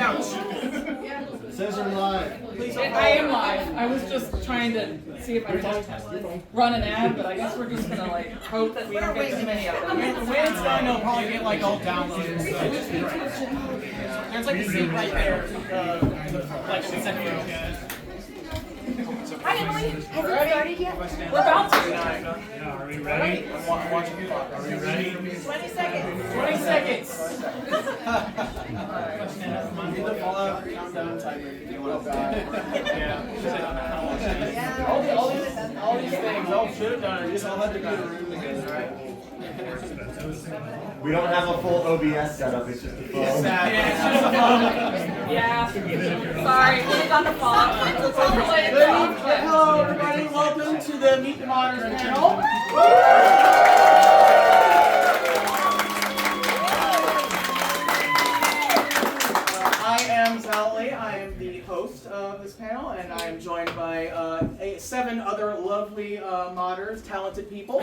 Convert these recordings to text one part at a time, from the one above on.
Says you're live. I am live. I was just trying to see if I could run an ad, but I guess we're just gonna like hope that we don't get too many of them. The way it's done, they'll probably get like all downloads. There's like a seat right there, like in the second. Hi Emily, has it started yet? We're about to. Yeah, are we ready? Watching the clock. Are we ready? 20 seconds. 20 seconds. Monday the Fallout countdown timer. Do you want to Yeah. All these things, all should have done it. Just all had to go to the room together, right? We don't have a full OBS setup, it's just a phone. Yeah. Sorry, it's on the phone. Hello everybody, welcome to the Meet the Modders panel. I am Zali, I am the host of this panel, and I am joined by 7 other lovely modders, talented people.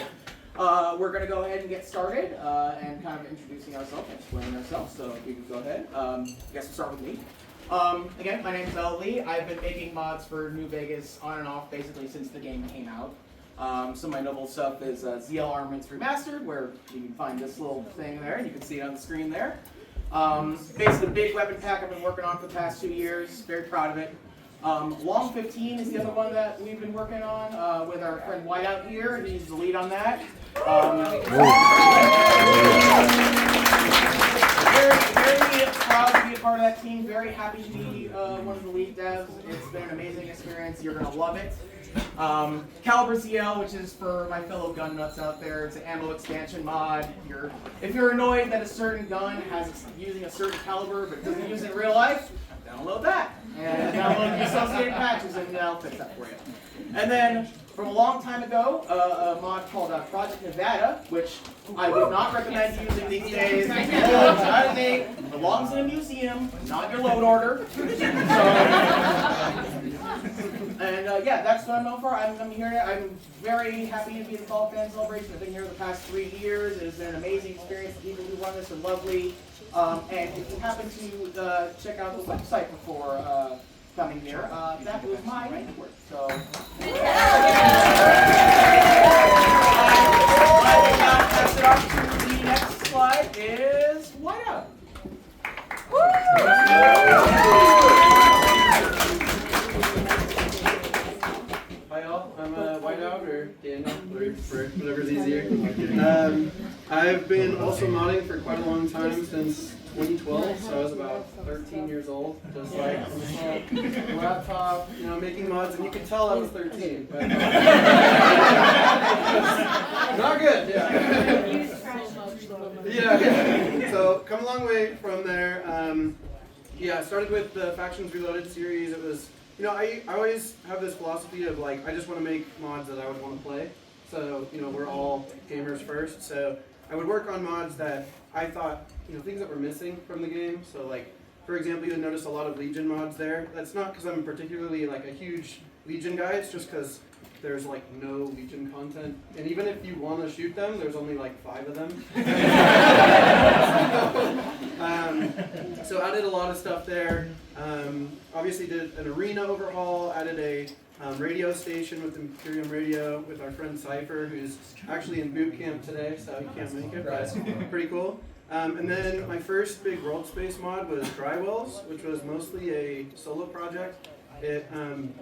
We're going to go ahead and get started and kind of introducing ourselves and explaining ourselves, so if we can go ahead. I guess we'll start with me. Again, my name is Lee. I've been making mods for New Vegas on and off basically since the game came out. Some of my notable stuff is ZL Armaments Remastered, where you can find this little thing there, and you can see it on the screen there. Basically, the big weapon pack I've been working on for the past 2 years. Very proud of it. Long 15 is the other one that we've been working on with our friend Whiteout here, and he's the lead on that. Very proud to be a part of that team. Very happy to be one of the lead devs. It's been an amazing experience. You're going to love it. Caliber ZL, which is for my fellow gun nuts out there. It's an ammo expansion mod. If you're annoyed that a certain gun has using a certain caliber but doesn't use it in real life, download that. And download the associated patches and I'll fix that for you. And then, from a long time ago, a mod called Project Nevada, which I would not recommend using these days. It's out of date, belongs in a museum, not your load order. Yeah, that's what I'm known for. I'm here. I'm very happy to be at the Fall Fan Celebration. I've been here the past 3 years. It has been an amazing experience. The people who run this are lovely. And if you happen to check out the website before coming here, that was my network. So, I will now pass it off to the next slide is Whiteout. Hi y'all, I'm Whiteout or Daniel, whatever's easier. I've been also modding for quite a long time, since 2012, so I was about 13 years old, just like on the laptop, making mods, and you could tell I was 13, but not good, yeah. So come a long way from there. I started with the Factions Reloaded series. It was, I always have this philosophy of like, I just want to make mods that I would want to play. So, we're all gamers first, so I would work on mods that I thought, things that were missing from the game. So like, for example, you'll notice a lot of Legion mods there. That's not because I'm particularly like a huge Legion guy, it's just because there's like no Legion content. And even if you want to shoot them, there's only like 5 of them. So added a lot of stuff there. Obviously did an arena overhaul, added a radio station with Imperium Radio with our friend Cypher, who's actually in boot camp today, so he can't make it, but pretty cool. And then my first big world space mod was Drywells, which was mostly a solo project. It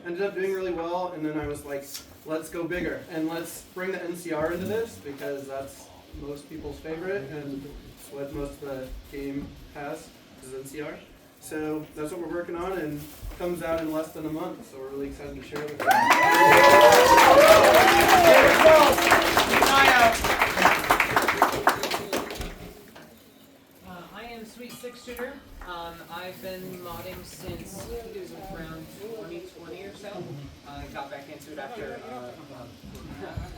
ended up doing really well, and then I was like, let's go bigger, and let's bring the NCR into this, because that's most people's favorite, and it's what most of the game has, is NCR. So that's what we're working on, and it comes out in less than a month, so we're really excited to share it with you. I am Sweet Six Shooter. I've been modding since it was around 2020 or so. I got back into it after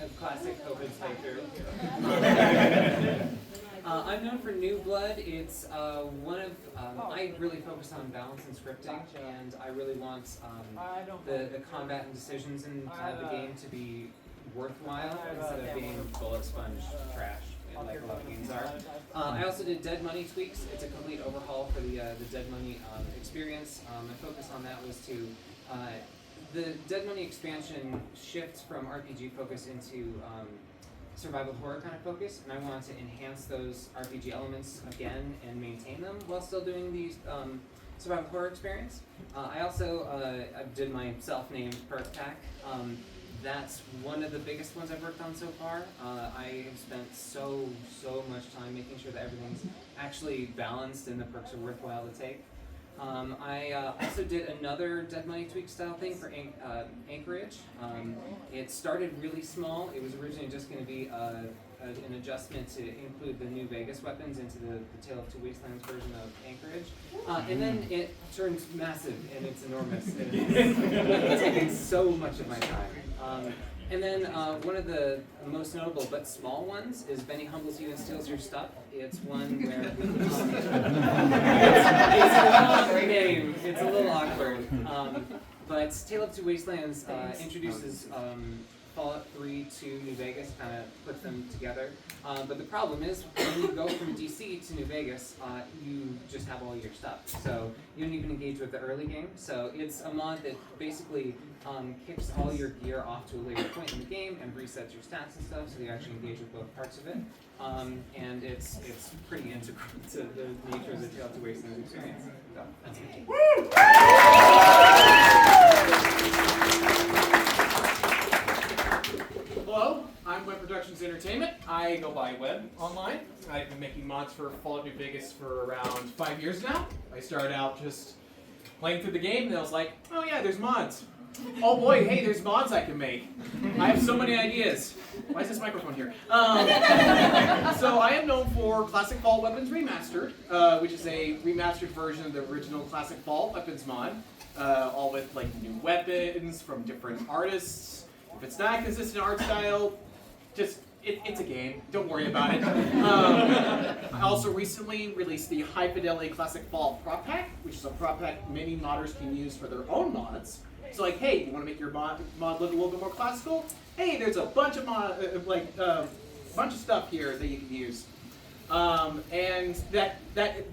a classic COVID staker. I'm known for New Blood. It's one of, I really focus on balance and scripting, and I really want the combat and decisions in the game to be worthwhile instead of being bullet sponge trash. like a lot of games are. I also did Dead Money tweaks. It's a complete overhaul for the Dead Money experience. My focus on that was to the Dead Money expansion shifts from RPG focus into survival horror kind of focus, and I wanted to enhance those RPG elements again and maintain them while still doing the survival horror experience. I also I did my self-named perk pack. That's one of the biggest ones I've worked on so far. I have spent so much time making sure that everything's actually balanced and the perks are worthwhile to take. I also did another Dead Money tweak style thing for Anchorage. It started really small. It was originally just going to be an adjustment to include the New Vegas weapons into the Tale of Two Wastelands version of Anchorage. And then it turned massive and it's enormous. It's taken so much of my time. And then one of the most notable but small ones is Benny Humbles You and Steals Your Stuff. It's one where it's a long name. It's a little awkward. But Tale of Two Wastelands introduces Fallout 3 to New Vegas, kind of puts them together. But the problem is, when you go from DC to New Vegas, you just have all your stuff. So you don't even engage with the early game. So it's a mod that basically kicks all your gear off to a later point in the game and resets your stats and stuff, so you actually engage with both parts of it. And it's pretty integral to the nature of the Tale of Two Wastelands experience. So that's it. Hello, I'm Web Productions Entertainment. I go by Web online. I've been making mods for Fallout New Vegas for around 5 years now. I started out just playing through the game, and I was like, oh yeah, there's mods. Oh boy, hey, there's mods I can make. I have so many ideas. Why is this microphone here? So I am known for Classic Fallout Weapons Remastered, which is a remastered version of the original Classic Fallout Weapons mod, all with like new weapons from different artists. If it's not a consistent art style, just it's a game. Don't worry about it. I also recently released the High Fidelity Classic Fallout Prop Pack, which is a prop pack many modders can use for their own mods. So like, hey, you want to make your mod look a little bit more classical? Hey, there's a bunch of bunch of stuff here that you can use. And that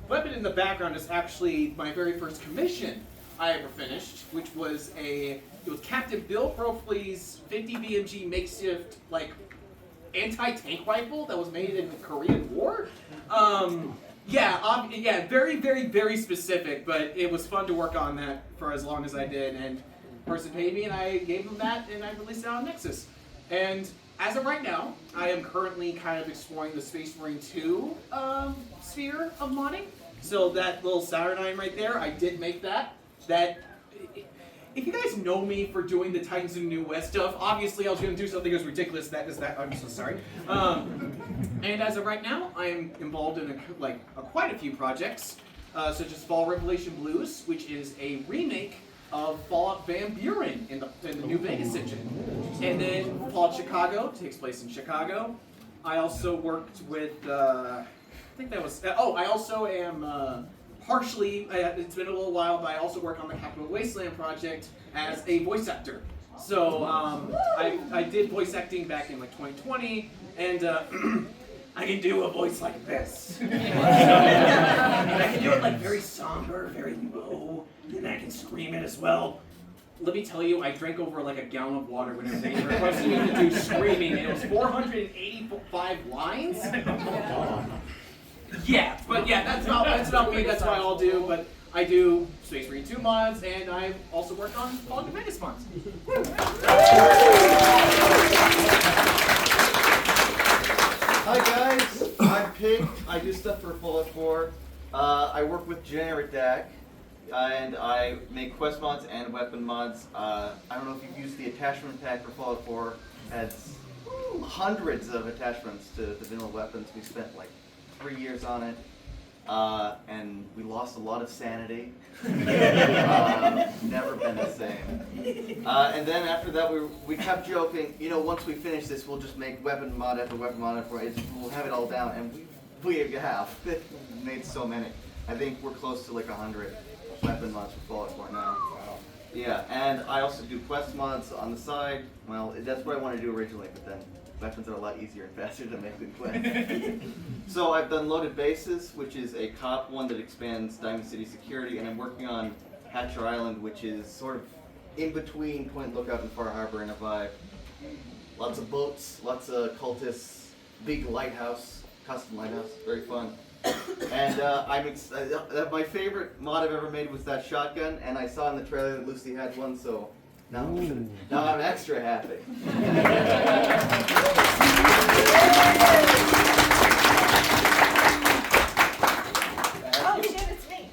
weapon in the background is actually my very first commission I ever finished, which was it was Captain Bill Brofley's 50 BMG makeshift anti-tank rifle that was made in the Korean War. Yeah, very, very, very specific, but it was fun to work on that for as long as I did, and the person paid me, and I gave them that, and I released it on Nexus. And as of right now, I am currently kind of exploring the Space Marine 2 sphere of modding. So that little Saturnine right there, I did make that. If you guys know me for doing the Titans of the New West stuff, obviously I was going to do something as ridiculous as that. I'm so sorry. And as of right now, I am involved in quite a few projects, such as Fall Revelation Blues, which is a remake of Fallout Van Buren in the New Vegas engine. And then Fallout Chicago takes place in Chicago. I also worked with, I also am partially, it's been a little while, but I also work on the Capital Wasteland project as a voice actor. So I did voice acting back in 2020, and I can do a voice like this. And I can do it very somber, very low, and I can scream it as well. Let me tell you, I drank over a gallon of water whenever they requested me to do screaming, and it was 485 lines. Yeah, but yeah, that's about me. That's what I'll do. But I do Space Marine 2 mods, and I also work on Fallout New Vegas mods. Hi guys, I'm Pig. I do stuff for Fallout 4. I work with Generic DAC, and I make quest mods and weapon mods. I don't know if you've used the attachment pack for Fallout 4. It has hundreds of attachments to the vanilla weapons. We spent 3 years on it, and we lost a lot of sanity. Never been the same. And then after that, we kept joking, once we finish this, we'll just make weapon mod after weapon mod after we'll have it all down, and we have made so many. I think we're close to 100 weapon mods for Fallout 4 now. Wow. Yeah, and I also do quest mods on the side. Well, that's what I wanted to do originally, but weapons are a lot easier and faster to make than Quest. So I've done Loaded Bases, which is a cop one that expands Diamond City security, and I'm working on Hatcher Island, which is sort of in between Point Lookout and Far Harbor in a vibe. Lots of boats, lots of cultists, big lighthouse, custom lighthouse, very fun. And my favorite mod I've ever made was that shotgun, and I saw in the trailer that Lucy had one, so now I'm extra happy. Oh shit, it's me.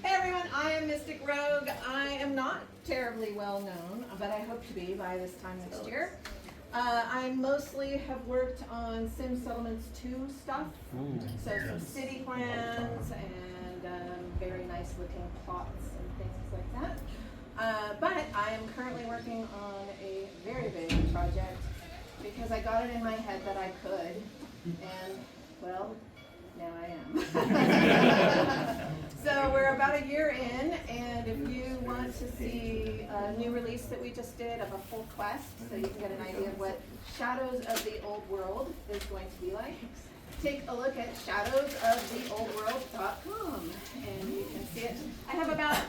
Hey everyone, I am Mystic Rogue. I am not terribly well known, but I hope to be by this time next year. I mostly have worked on Sim Settlements 2 stuff, so some city plans and very nice looking plots and things like that. But I am currently working on a very big project because I got it in my head that I could, and well, now I am. So we're about a year in, and if you want to see a new release that we just did of a full quest, so you can get an idea of what Shadows of the Old World is going to be like, take a look at shadowsoftheoldworld.com, and you can see it. I have about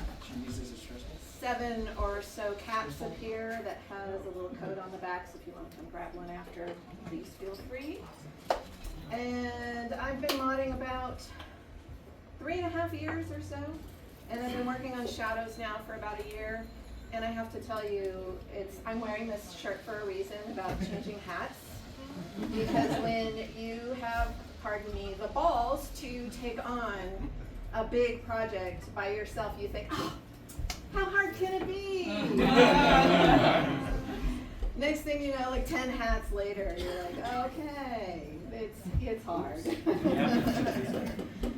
7 or so caps up here that has a little code on the back, so if you want to come grab one after, please feel free. And I've been modding about 3.5 years or so, and I've been working on Shadows now for about a year. And I have to tell you, I'm wearing this shirt for a reason about changing hats, because when you have, pardon me, the balls to take on a big project by yourself, you think, oh, how hard can it be? Next thing you know, like 10 hats later, you're like, okay, it's hard.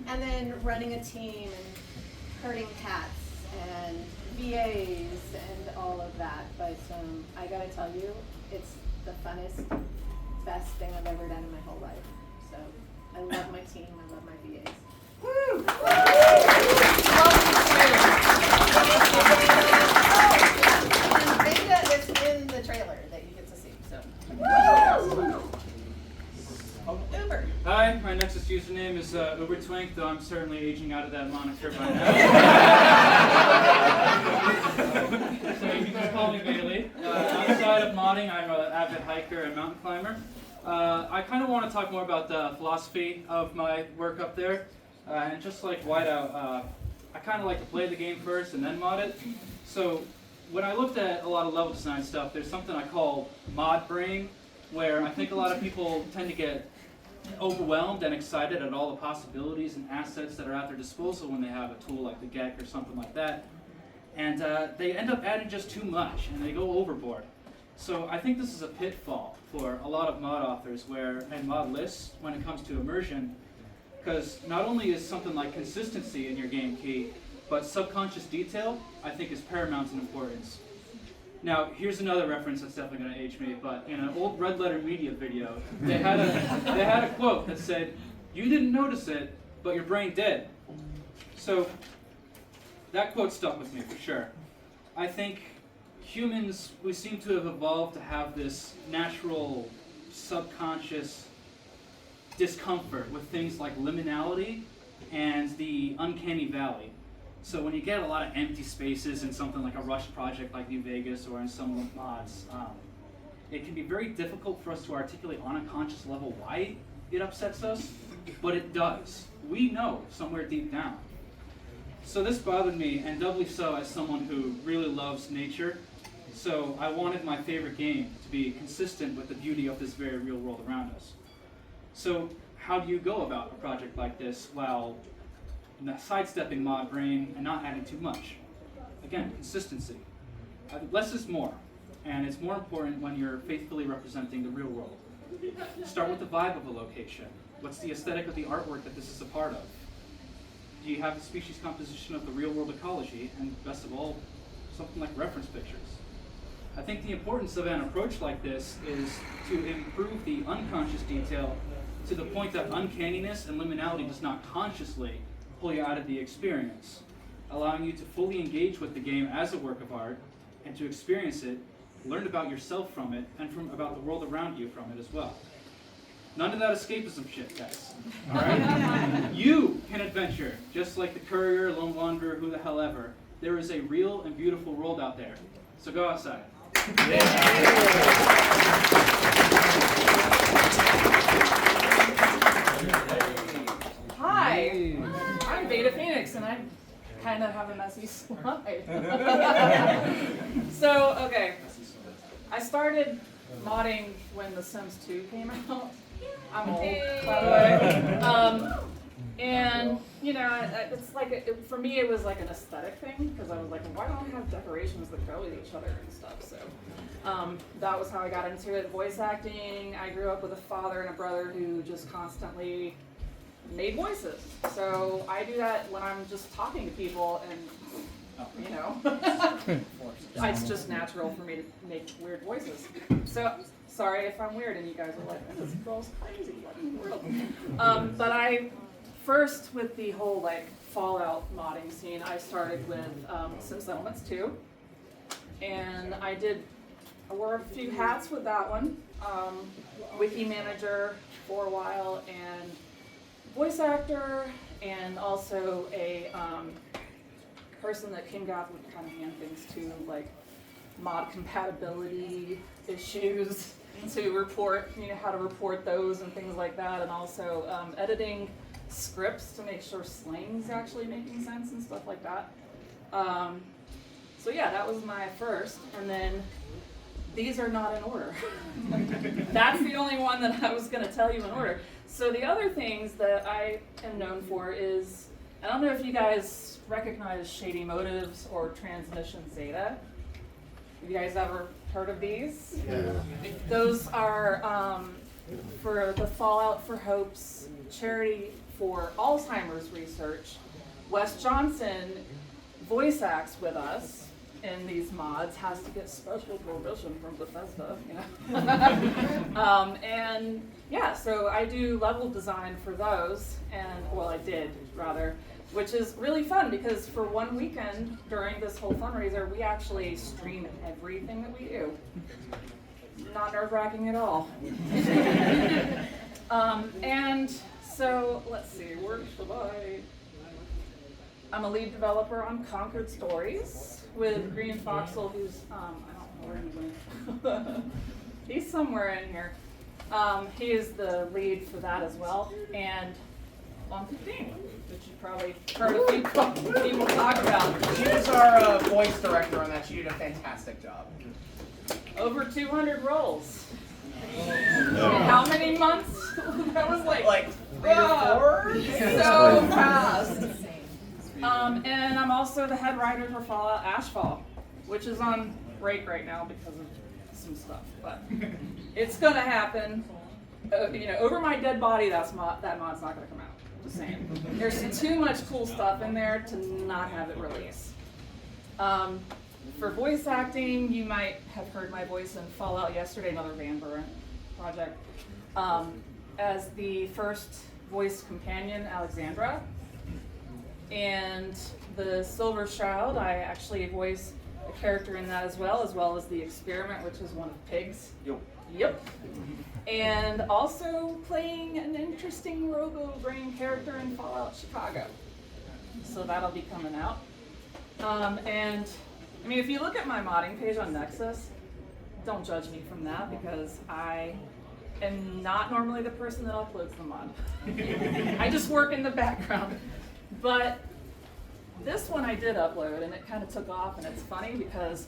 And then running a team and herding cats and VAs and all of that. But I gotta tell you, it's the funnest, best thing I've ever done in my whole life. So I love my team, I love my VAs. Woo! And Beta is in the trailer that you get to see. So. Uber. Hi, my Nexus username is UberTwink, though I'm certainly aging out of that moniker by now. So you can just call me Bailey. Outside of modding, I'm an avid hiker and mountain climber. I kind of want to talk more about the philosophy of my work up there. And just like Whiteout, I kind of like to play the game first and then mod it. So when I looked at a lot of level design stuff, there's something I call mod brain, where I think a lot of people tend to get overwhelmed and excited at all the possibilities and assets that are at their disposal when they have a tool like the GEC or something like that. And they end up adding just too much and they go overboard. So I think this is a pitfall for a lot of mod authors and mod lists when it comes to immersion, because not only is something like consistency in your game key, but subconscious detail I think is paramount in importance. Now, here's another reference that's definitely going to age me, but in an old Red Letter Media video, they had a quote that said, "You didn't notice it, but your brain did." So that quote stuck with me for sure. I think humans, we seem to have evolved to have this natural subconscious discomfort with things like liminality and the uncanny valley. So when you get a lot of empty spaces in something like a rushed project like New Vegas or in some mods, it can be very difficult for us to articulate on a conscious level why it upsets us, but it does. We know somewhere deep down. So this bothered me, and doubly so as someone who really loves nature. So I wanted my favorite game to be consistent with the beauty of this very real world around us. So how do you go about a project like this while sidestepping mod brain and not adding too much? Again, consistency. Less is more, and it's more important when you're faithfully representing the real world. Start with the vibe of a location. What's the aesthetic of the artwork that this is a part of? Do you have the species composition of the real world ecology, and best of all, something like reference pictures? I think the importance of an approach like this is to improve the unconscious detail to the point that uncanniness and liminality does not consciously pull you out of the experience, allowing you to fully engage with the game as a work of art and to experience it learned about yourself from it, and about the world around you from it as well. None of that escapism shit, guys. All right? You can adventure, just like the courier, lone wanderer, who the hell ever. There is a real and beautiful world out there. So go outside. Hi, I'm Beta Phoenix, and I kind of have a messy slide. So, okay, I started modding when The Sims 2 came out. I'm old, by the way. And, you know, it's like, for me it was like an aesthetic thing, because I was like, why don't I have decorations that go with each other and stuff, so. That was how I got into it. Voice acting, I grew up with a father and a brother who just constantly made voices. So I do that when I'm just talking to people and, you know, it's just natural for me to make weird voices. So, sorry if I'm weird and you guys are like, this girl's crazy, what in the world? But I, first with the whole like Fallout modding scene, I started with Sim Settlements 2. And I wore a few hats with that one. Wiki manager for a while, and voice actor, and also a person that King Goth would kind of hand things to, like mod compatibility issues to report, you know, how to report those and things like that, and also editing scripts to make sure slang's actually making sense and stuff like that. So yeah, that was my first, and then these are not in order. That's the only one that I was going to tell you in order. So the other things that I am known for is, I don't know if you guys recognize Shady Motives or Transmission Zeta. Have you guys ever heard of these? Yeah. Those are for the Fallout for Hope's charity for Alzheimer's research. Wes Johnson voice acts with us in these mods, has to get special permission from Bethesda, you know. And yeah, so I do level design for those, and well, I did rather, which is really fun because for one weekend during this whole fundraiser, we actually stream everything that we do. Not nerve-wracking at all. And so let's see, where should I'm a lead developer on Conquered Stories with Green Foxel, who's, I don't know where he went. He's somewhere in here. He is the lead for that as well. And Long 15, which you probably heard a few people talk about. She was our voice director on that. She did a fantastic job. Over 200 roles. How many months? That was like 3 or 4? So fast. And I'm also the head writer for Fallout Ashfall, which is on break right now because of some stuff, but it's gonna happen. You know, over my dead body, that mod's not gonna come out. Just saying. There's too much cool stuff in there to not have it release. For voice acting, you might have heard my voice in Fallout yesterday, another Van Buren project, as the first voice companion, Alexandra. And the Silver Shroud, I actually voice a character in that as well as the Experiment, which is one of Pig's. Yep. And also playing an interesting robo-brain character in Fallout Chicago. So that'll be coming out. And I mean, if you look at my modding page on Nexus, don't judge me from that because I am not normally the person that uploads the mod. I just work in the background. But this one I did upload, and it kind of took off, and it's funny because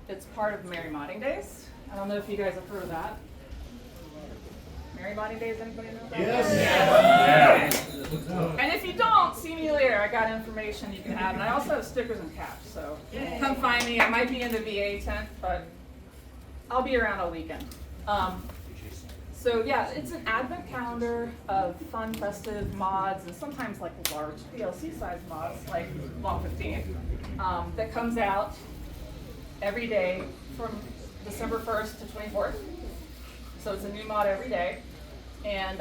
it's part of Merry Modding Days. I don't know if you guys have heard of that. Merry Modding Days, anybody know about that? Yes. And if you don't, see me later. I got information you can have, and I also have stickers and caps, so come find me. I might be in the VA tent, but I'll be around all weekend. So yeah, it's an advent calendar of fun, festive mods, and sometimes like large DLC-sized mods, like Long 15, that comes out every day from December 1st to 24th. So it's a new mod every day. And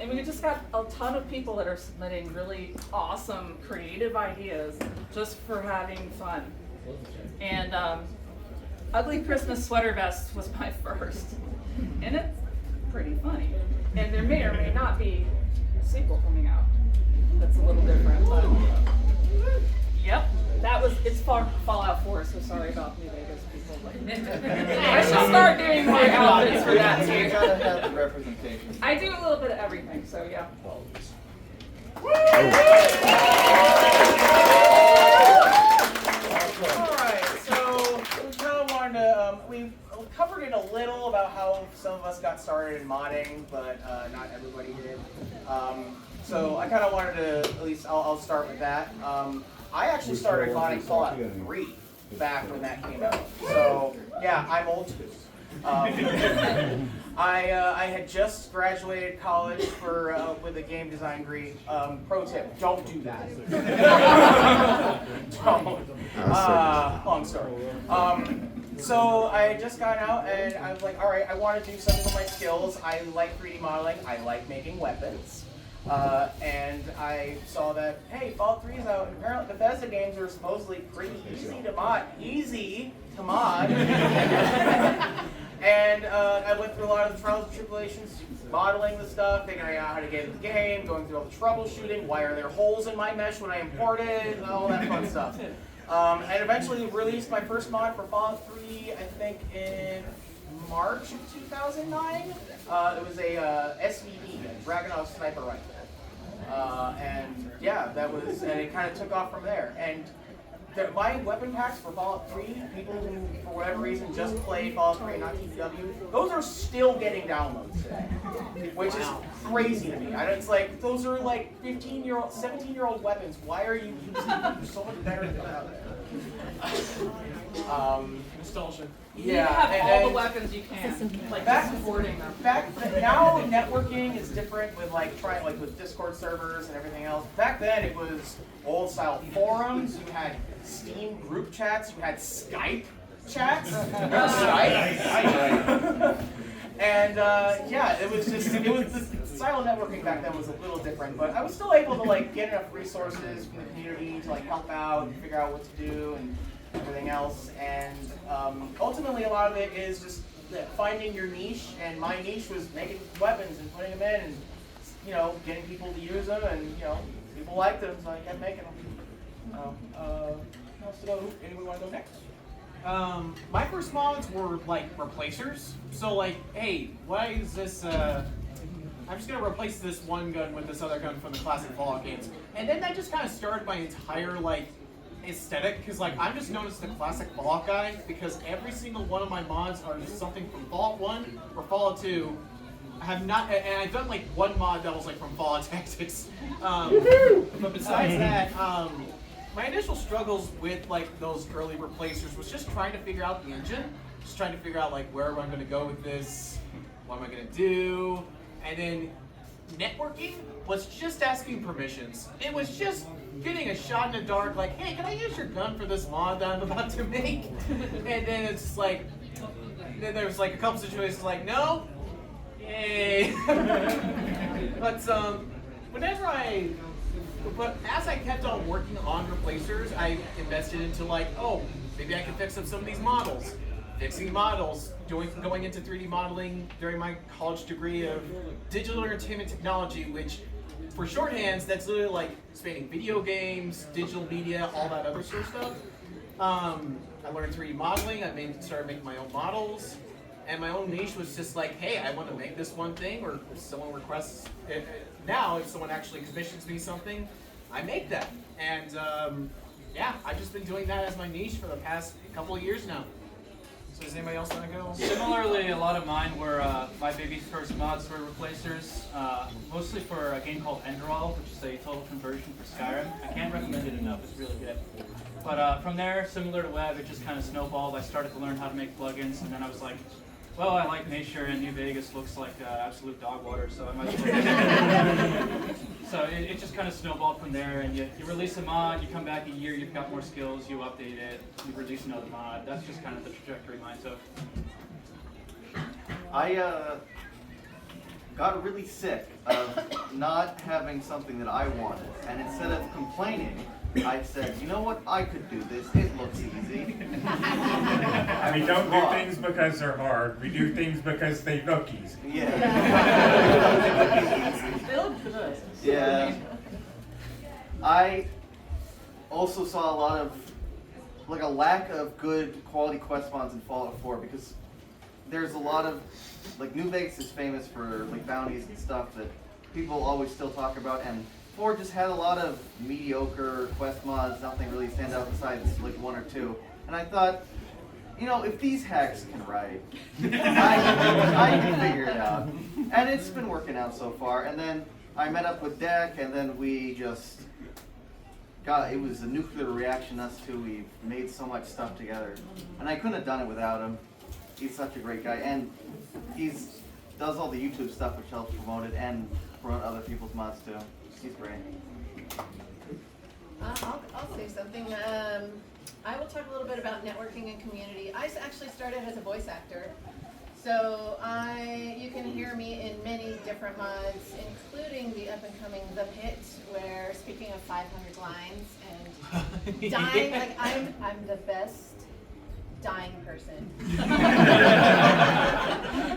we just got a ton of people that are submitting really awesome creative ideas just for having fun. And Ugly Christmas Sweater Vest was my first. And it's pretty funny. And there may or may not be a sequel coming out that's a little different. But yep, it's Fallout 4, so sorry about New Vegas people. I should start doing more outfits for that You too. gotta have the representation. I do a little bit of everything, so yeah. Alright, so we kind of wanted to, we covered it a little about how some of us got started in modding, but not everybody did. So I kind of wanted to, at least I'll start with that. I actually started modding Fallout 3 back when that came out. So yeah, I'm old too. I had just graduated college with a game design degree. Pro tip: don't do that. Don't. Long story. So I had just gotten out, and I was like, all right, I want to do something with my skills. I like 3D modeling. I like making weapons. And I saw that, hey, Fallout 3 is out, and apparently Bethesda games are supposedly pretty easy to mod. And I went through a lot of the trials and tribulations, modeling the stuff, figuring out how to get in the game, going through all the troubleshooting, why are there holes in my mesh when I import it, all that fun stuff. And eventually released my first mod for Fallout 3, I think in March of 2009. It was a SVD, a Dragunov sniper rifle. And yeah, and it kind of took off from there. And my weapon packs for Fallout 3, people who, for whatever reason, just play Fallout 3 and not TPW, those are still getting downloads today, which is crazy to me. It's like, those are like 15-year-old, 17-year-old weapons. Why are you using them? You're so much better than that. Nostalgia. You need to have all the weapons you can, like supporting them. Now networking is different with with Discord servers and everything else. Back then it was old style forums. You had Steam group chats. You had Skype chats. Skype. And yeah, it was the style of networking back then was a little different, but I was still able to get enough resources from the community to help out and figure out what to do and everything else. And ultimately, a lot of it is just finding your niche. And my niche was making weapons and putting them in, and getting people to use them, and people liked them, so I kept making them. Who wants to go? Anyone want to go next? My first mods were replacers. So hey, why is this? I'm just gonna replace this one gun with this other gun from the classic Fallout games, and then that just kind of started my entire aesthetic, because I'm just known as the classic Fallout guy, because every single one of my mods are just something from Fallout 1 or Fallout 2. I have not, and I've done one mod that was from Fallout Tactics. But besides that, my initial struggles with those early replacers was just trying to figure out the engine, just trying to figure out where am I going to go with this, what am I going to do, and then networking was just asking permissions. It was just getting a shot in the dark, hey, can I use your gun for this mod that I'm about to make? And then it's just then there was a couple situations no, yay. But as I kept on working on replacers, I invested into oh, maybe I can fix up some of these models. Fixing models, going into 3D modeling during my college degree of digital entertainment technology, which for shorthands, that's literally spanning video games, digital media, all that other sort of stuff. I learned 3D modeling, started making my own models, and my own niche was just hey, I want to make this one thing, or if someone requests it. Now, if someone actually commissions me something, I make that. And yeah, I've just been doing that as my niche for the past couple of years now. So does anybody else want to go? Similarly, a lot of mine were my baby's first mods were replacers, mostly for a game called Enderall, which is a total conversion for Skyrim. I can't recommend it enough, it's really good. But from there, similar to web, it just kind of snowballed. I started to learn how to make plugins, and then I was like, well, I like nature, and New Vegas looks like absolute dog water, so I might as well. So it just kind of snowballed from there, and you release a mod, you come back a year, you've got more skills, you update it, you release another mod. That's just kind of the trajectory mine took. got really sick of not having something that I wanted. And instead of complaining, I said, you know what, I could do this, it looks easy. We don't do things because they're hard, we do things because they look easy. Yeah. They look good. Yeah. I also saw a lot of, like a lack of good quality quest mods in Fallout 4 because there's a lot of, like New Vegas is famous for like bounties and stuff that people always still talk about, and 4 just had a lot of mediocre quest mods, nothing really stand out besides like 1 or 2. And I thought, you know, if these hacks can write, I can figure it out. And it's been working out so far. And then I met up with Dak, and then we just got, it was a nuclear reaction, us two. We made so much stuff together. And I couldn't have done it without him. He's such a great guy. And he's does all the YouTube stuff, which helps promote it and promote other people's mods too. He's great. I'll say something. I will talk a little bit about networking and community. I actually started as a voice actor. So you can hear me in many different mods, including the up-and-coming The Pit, where, speaking of 500 lines and dying, like I'm the best dying person.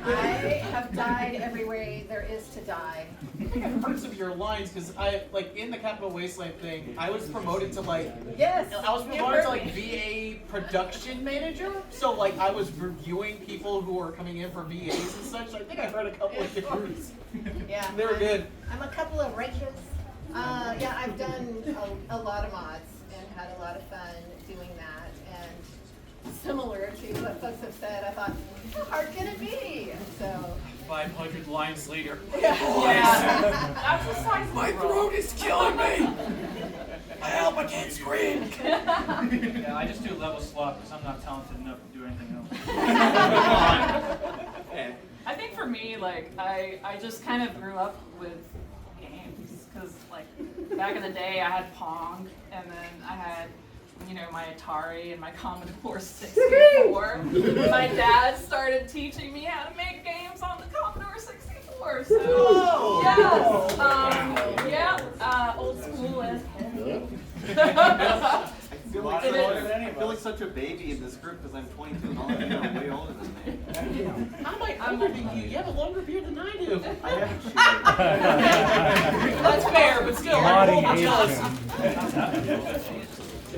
I have died every way there is to die. I think I've heard some of your lines because I, like, in the Capital Wasteland thing, I was promoted to like, Yes. I was promoted to like VA production manager. So like I was reviewing people who were coming in for VAs and such. I think I've heard a couple of yours. Yeah. They were good. I'm a couple of righteous. Yeah, I've done a lot of mods and had a lot of fun doing that. And similar to what folks have said, I thought, how hard can it be? So 500 lines later. Yeah. That's a size. My throat is killing me. Help! I can't scream. Yeah, I just do level swap because I'm not talented enough to do anything else. I think for me, like, I just kind of grew up with games, because, like, back in the day, I had Pong, and then I had, you know, my Atari and my Commodore 64. My dad started teaching me how to make games on the Commodore 64, so, old school as heck. I feel like such a baby in this group because I'm 22 and all of you are way older than me. How am I older than you? You have a longer beard than I do. I haven't shaved. That's fair, but still, I'm a little jealous.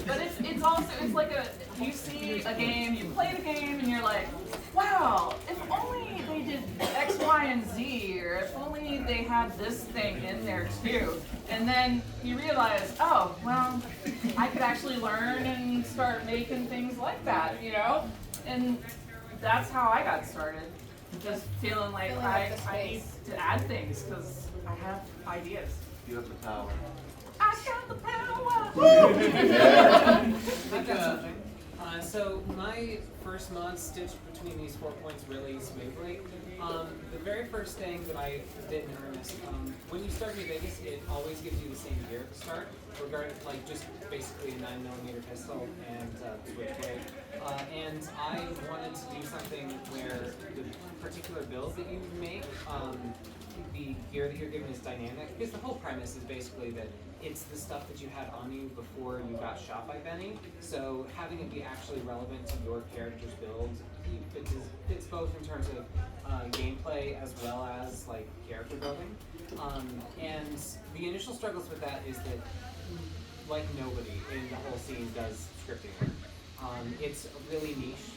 But it's also, it's like you see a game, you play the game, and you're like, wow, if only they did X, Y, and Z, or if only they had this thing in there too. And then you realize, oh, well, I could actually learn and start making things like that, you know? And that's how I got started. Just feeling like I need to add things because I have ideas. You have the power. I got the power! I've got something. So my first mod stitched between these 4 points really smoothly. The very first thing that I did in earnest, when you start New Vegas, it always gives you the same gear to start, regarding like just basically a 9mm pistol and switchblade. And I wanted to do something where the particular build that you make, the gear that you're given is dynamic, because the whole premise is basically that it's the stuff that you had on you before you got shot by Benny. So having it be actually relevant to your character's build fits both in terms of gameplay as well as like character building. And the initial struggles with that is that like nobody in the whole scene does scripting work. It's really niche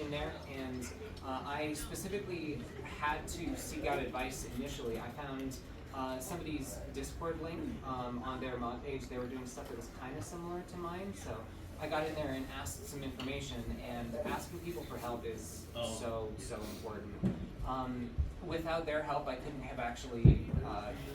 in there, and I specifically had to seek out advice initially. I found somebody's Discord link on their mod page. They were doing stuff that was kind of similar to mine, so I got in there and asked some information, and asking people for help is so important. Without their help, I couldn't have actually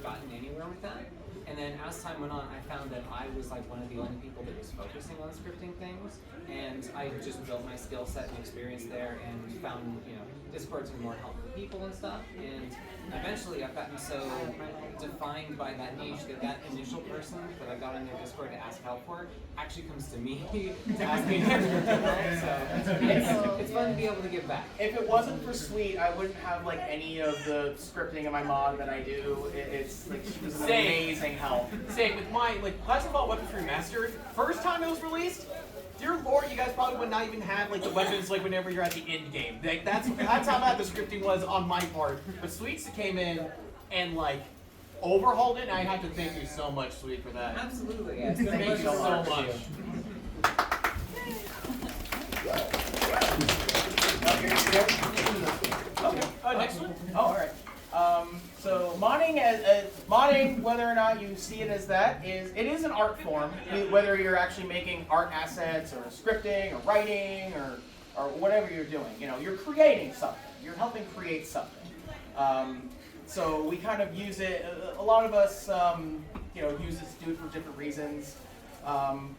gotten anywhere with that. And then as time went on, I found that I was like one of the only people that was focusing on scripting things, and I just built my skill set and experience there, and found Discord to be more helpful people and stuff. And eventually, I've gotten so defined by that niche that initial person that I got in their Discord to ask help for actually comes to me to ask me help. So it's fun to be able to give back. If it wasn't for Sweet, I wouldn't have like any of the scripting in my mod that I do. It's like she was an amazing help. Same with my Classic Vault Weapons Remastered. First time it was released, dear Lord, you guys probably would not even have like the weapons like whenever you're at the end game. Like that's how bad the scripting was on my part. But Sweets came in and like overhauled it, and I have to thank you so much, Sweet, for that. Absolutely. Thank you so much. Okay. Next one. Oh, all right. So modding, whether or not you see it as that, it is an art form. Whether you're actually making art assets or scripting or writing or whatever you're doing, you're creating something. You're helping create something. So we kind of use it. A lot of us, use this dude for different reasons.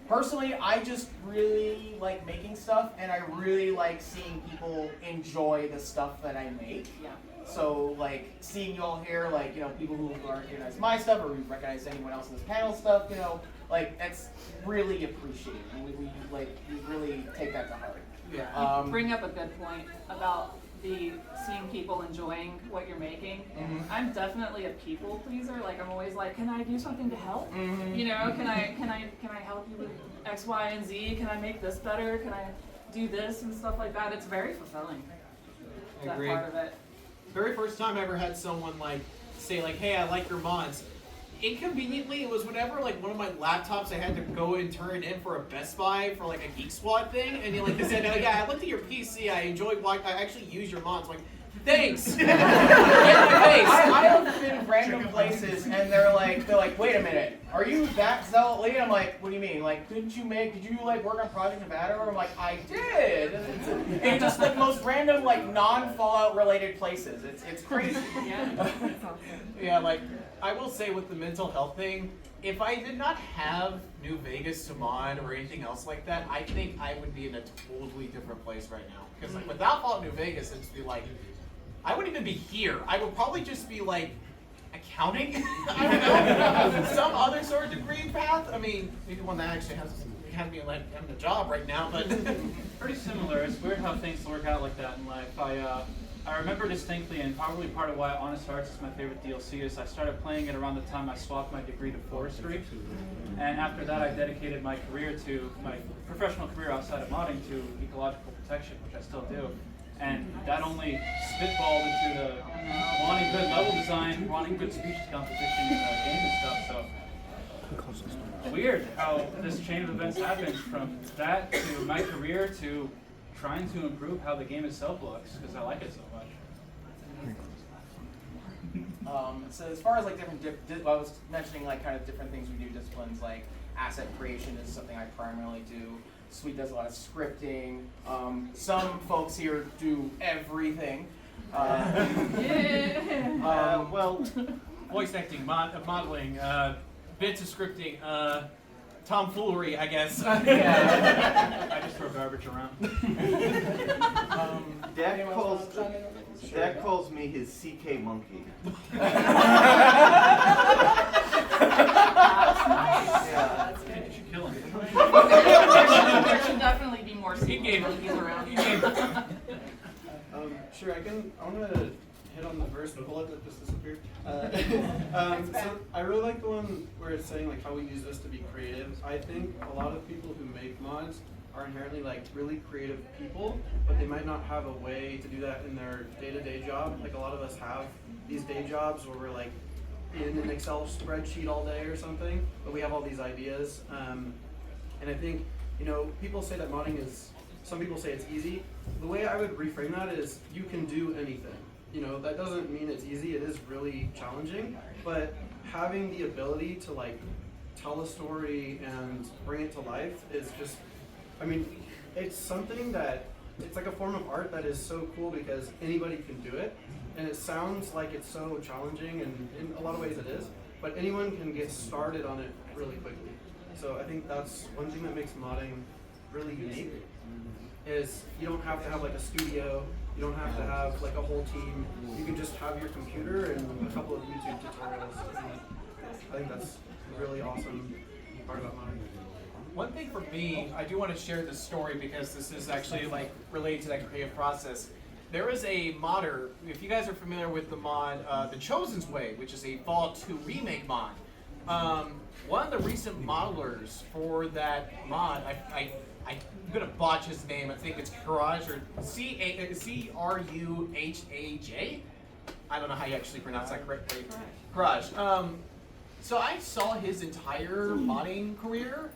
Personally, I just really like making stuff, and I really like seeing people enjoy the stuff that I make. Yeah. So, like, seeing you all here, like, people who recognize my stuff or who recognize anyone else in this panel stuff, that's really appreciated. And we really take that to heart. Yeah. You bring up a good point about seeing people enjoying what you're making. Mm-hmm. I'm definitely a people pleaser. Like I'm always like, can I do something to help? Mm-hmm. Can I help you with X, Y, and Z? Can I make this better? Can I do this and stuff like that? It's very fulfilling. I That agree. part of it. Very first time I ever had someone say hey, I like your mods. Inconveniently, it was whenever one of my laptops I had to go and turn in for a Best Buy for a Geek Squad thing, and they said, oh, yeah, I looked at your PC, I enjoyed I actually use your mods. I'm like, thanks. Get my face. I have been random places, and they're like, wait a minute, are you that Zealot? I'm like, what do you mean? Did you work on Project Nevada? Or I'm like, I did. And just most random non-Fallout related places. It's crazy. Yeah. Yeah, I will say with the mental health thing, if I did not have New Vegas to mod or anything else like that, I think I would be in a totally different place right now. Because without Fallout New Vegas, it'd be I wouldn't even be here. I would probably just be accounting. I don't know, some other sort of degree path. I mean, maybe one that actually has me having a job right now, but Pretty similar. It's weird how things work out like that in life. I remember distinctly, and probably part of why Honest Hearts is my favorite DLC is I started playing it around the time I swapped my degree to forestry, and after that I dedicated my professional career outside of modding to ecological protection, which I still do. And that only spitballed into the wanting good level design, wanting good species composition in the game and stuff. So weird how this chain of events happens from that to my career to trying to improve how the game itself looks because I like it so much. So as far as I was mentioning kind of different things we do, disciplines like asset creation is something I primarily do. Sweet does a lot of scripting. Some folks here do everything. voice acting, modeling, bits of scripting, tomfoolery, I guess. Yeah. I just throw garbage around. Dak calls me his CK monkey. That's good. You should kill him. There should definitely be more monkeys around. Sure, I want to hit on the first bullet that just disappeared. So I really like the one where it's saying how we use this to be creative. I think a lot of people who make mods are inherently really creative people, but they might not have a way to do that in their day-to-day job. A lot of us have these day jobs where we're in an Excel spreadsheet all day or something, but we have all these ideas. And I think, people say that modding some people say it's easy. The way I would reframe that is you can do anything. That doesn't mean it's easy, it is really challenging, but having the ability to tell a story and bring it to life is just, it's something that, it's a form of art that is so cool because anybody can do it, and it sounds like it's so challenging, and in a lot of ways it is, but anyone can get started on it really quickly. So I think that's one thing that makes modding really unique, is you don't have to have like a studio, you don't have to have like a whole team, you can just have your computer and a couple of YouTube tutorials. I think that's a really awesome part about modding. One thing for me, I do want to share this story because this is actually like related to that creative process. There is a modder, if you guys are familiar with the mod, The Chosen's Way, which is a Fallout 2 remake mod. One of the recent modelers for that mod, I'm gonna botch his name. I think it's Courage or C-R-U-H-A-J. I don't know how you actually pronounce that correctly. Courage. So I saw his entire modding career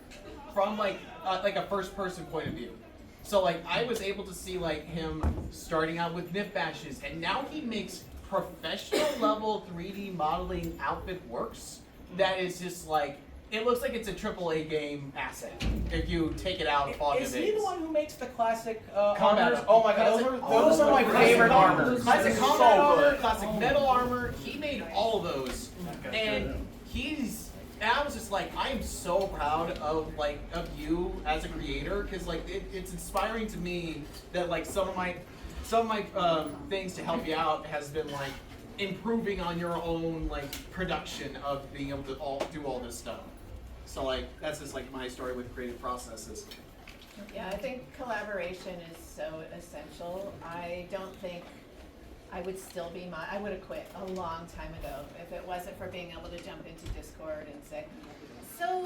from like a first-person point of view. So like I was able to see like him starting out with nif bashes, and now he makes professional level 3D modeling outfit works. That is just like, it looks like it's a AAA game asset if you take it out of all Is he the one who makes the classic combat armors? Oh my god, those are my favorite armors. Classic So combat armor, good. classic metal armor. He made all of those, and I was just like, I am so proud of you as a creator, because like it's inspiring to me that like some of my things to help you out has been like improving on your own like production of being able to do all this stuff. So like that's just like my story with creative processes. Yeah, I think collaboration is so essential. I don't think I would still be I would have quit a long time ago if it wasn't for being able to jump into Discord and say, so,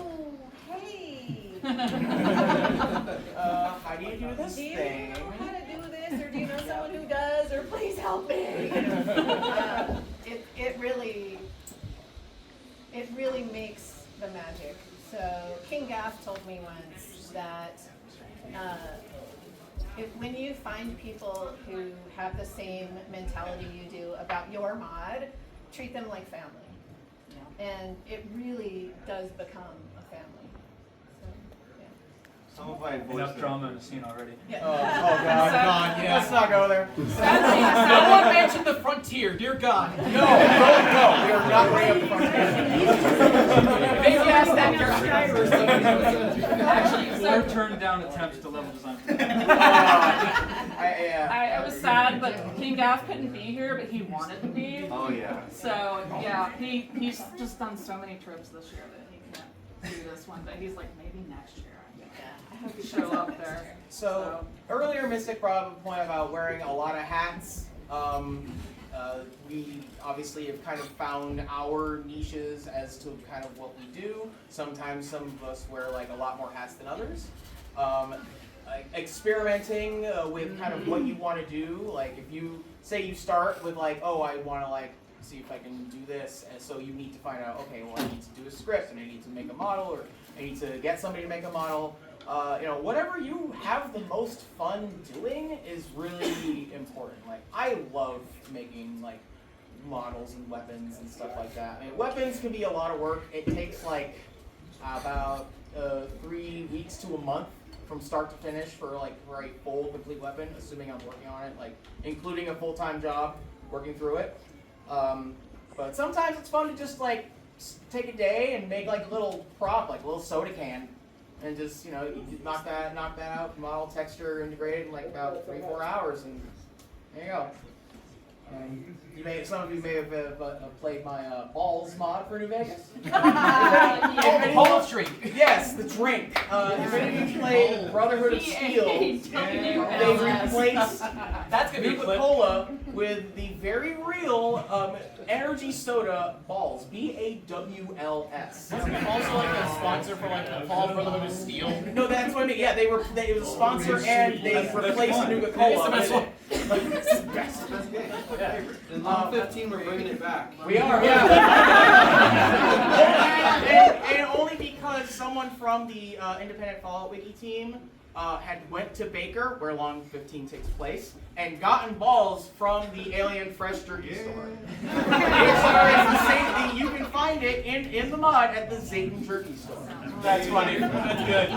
hey, how do you do this do you thing? know how to do this, or do you know someone who does, or please help me? It really makes the magic. So King Gaff told me once that when you find people who have the same mentality you do about your mod, treat them like family. And it really does become a family. So, yeah. Some of my voice. Enough drama in the scene already. Yeah. Oh God, yeah. let's not go there. No one mentioned the frontier, dear God. No, we are not bringing up the frontier. Maybe ask that guy. Actually, or turned down attempts to level design. I was sad, but King Gaff couldn't be here, but he wanted to be. Oh yeah. So yeah, he's just done so many trips this year that he can't do this one, but he's like, maybe next year I hope you show up there. So earlier, Mystic brought up a point about wearing a lot of hats. We obviously have kind of found our niches as to kind of what we do. Sometimes some of us wear like a lot more hats than others. Experimenting with kind of what you want to do. Like if you say you start with like, oh, I want to like see if I can do this, and so you need to find out, okay, well I need to do a script, and I need to make a model, or I need to get somebody to make a model. Whatever you have the most fun doing is really important. Like I love making like models and weapons and stuff like that. I mean, weapons can be a lot of work. It takes like about 3 weeks to a month from start to finish for a full complete weapon, assuming I'm working on it, like including a full-time job working through it. But sometimes it's fun to just like take a day and make like a little prop, like a little soda can, and just you knock that out, model, texture, integrate it in like about 3-4 hours, and there you go. Some of you may have played my balls mod for New Vegas. Ball drink. Yes, the drink. If any of you played Brotherhood of Steel, they replaced That's gonna be a clip. Coca-Cola with the very real energy soda balls. BAWLS. Wasn't it also like a sponsor for like the Paul Brotherhood of Steel? No, that's what I mean. Yeah, it was a sponsor and they replaced Nuka-Cola. In Long 15, we're bringing it back. We are, yeah. and only because someone from the Independent Fallout Wiki team had went to Baker, where Long 15 takes place, and gotten balls from the Alien Fresh Jerky store. It's the same thing. You can find it in the mod at the Zayden Jerky store. That's funny. That's good.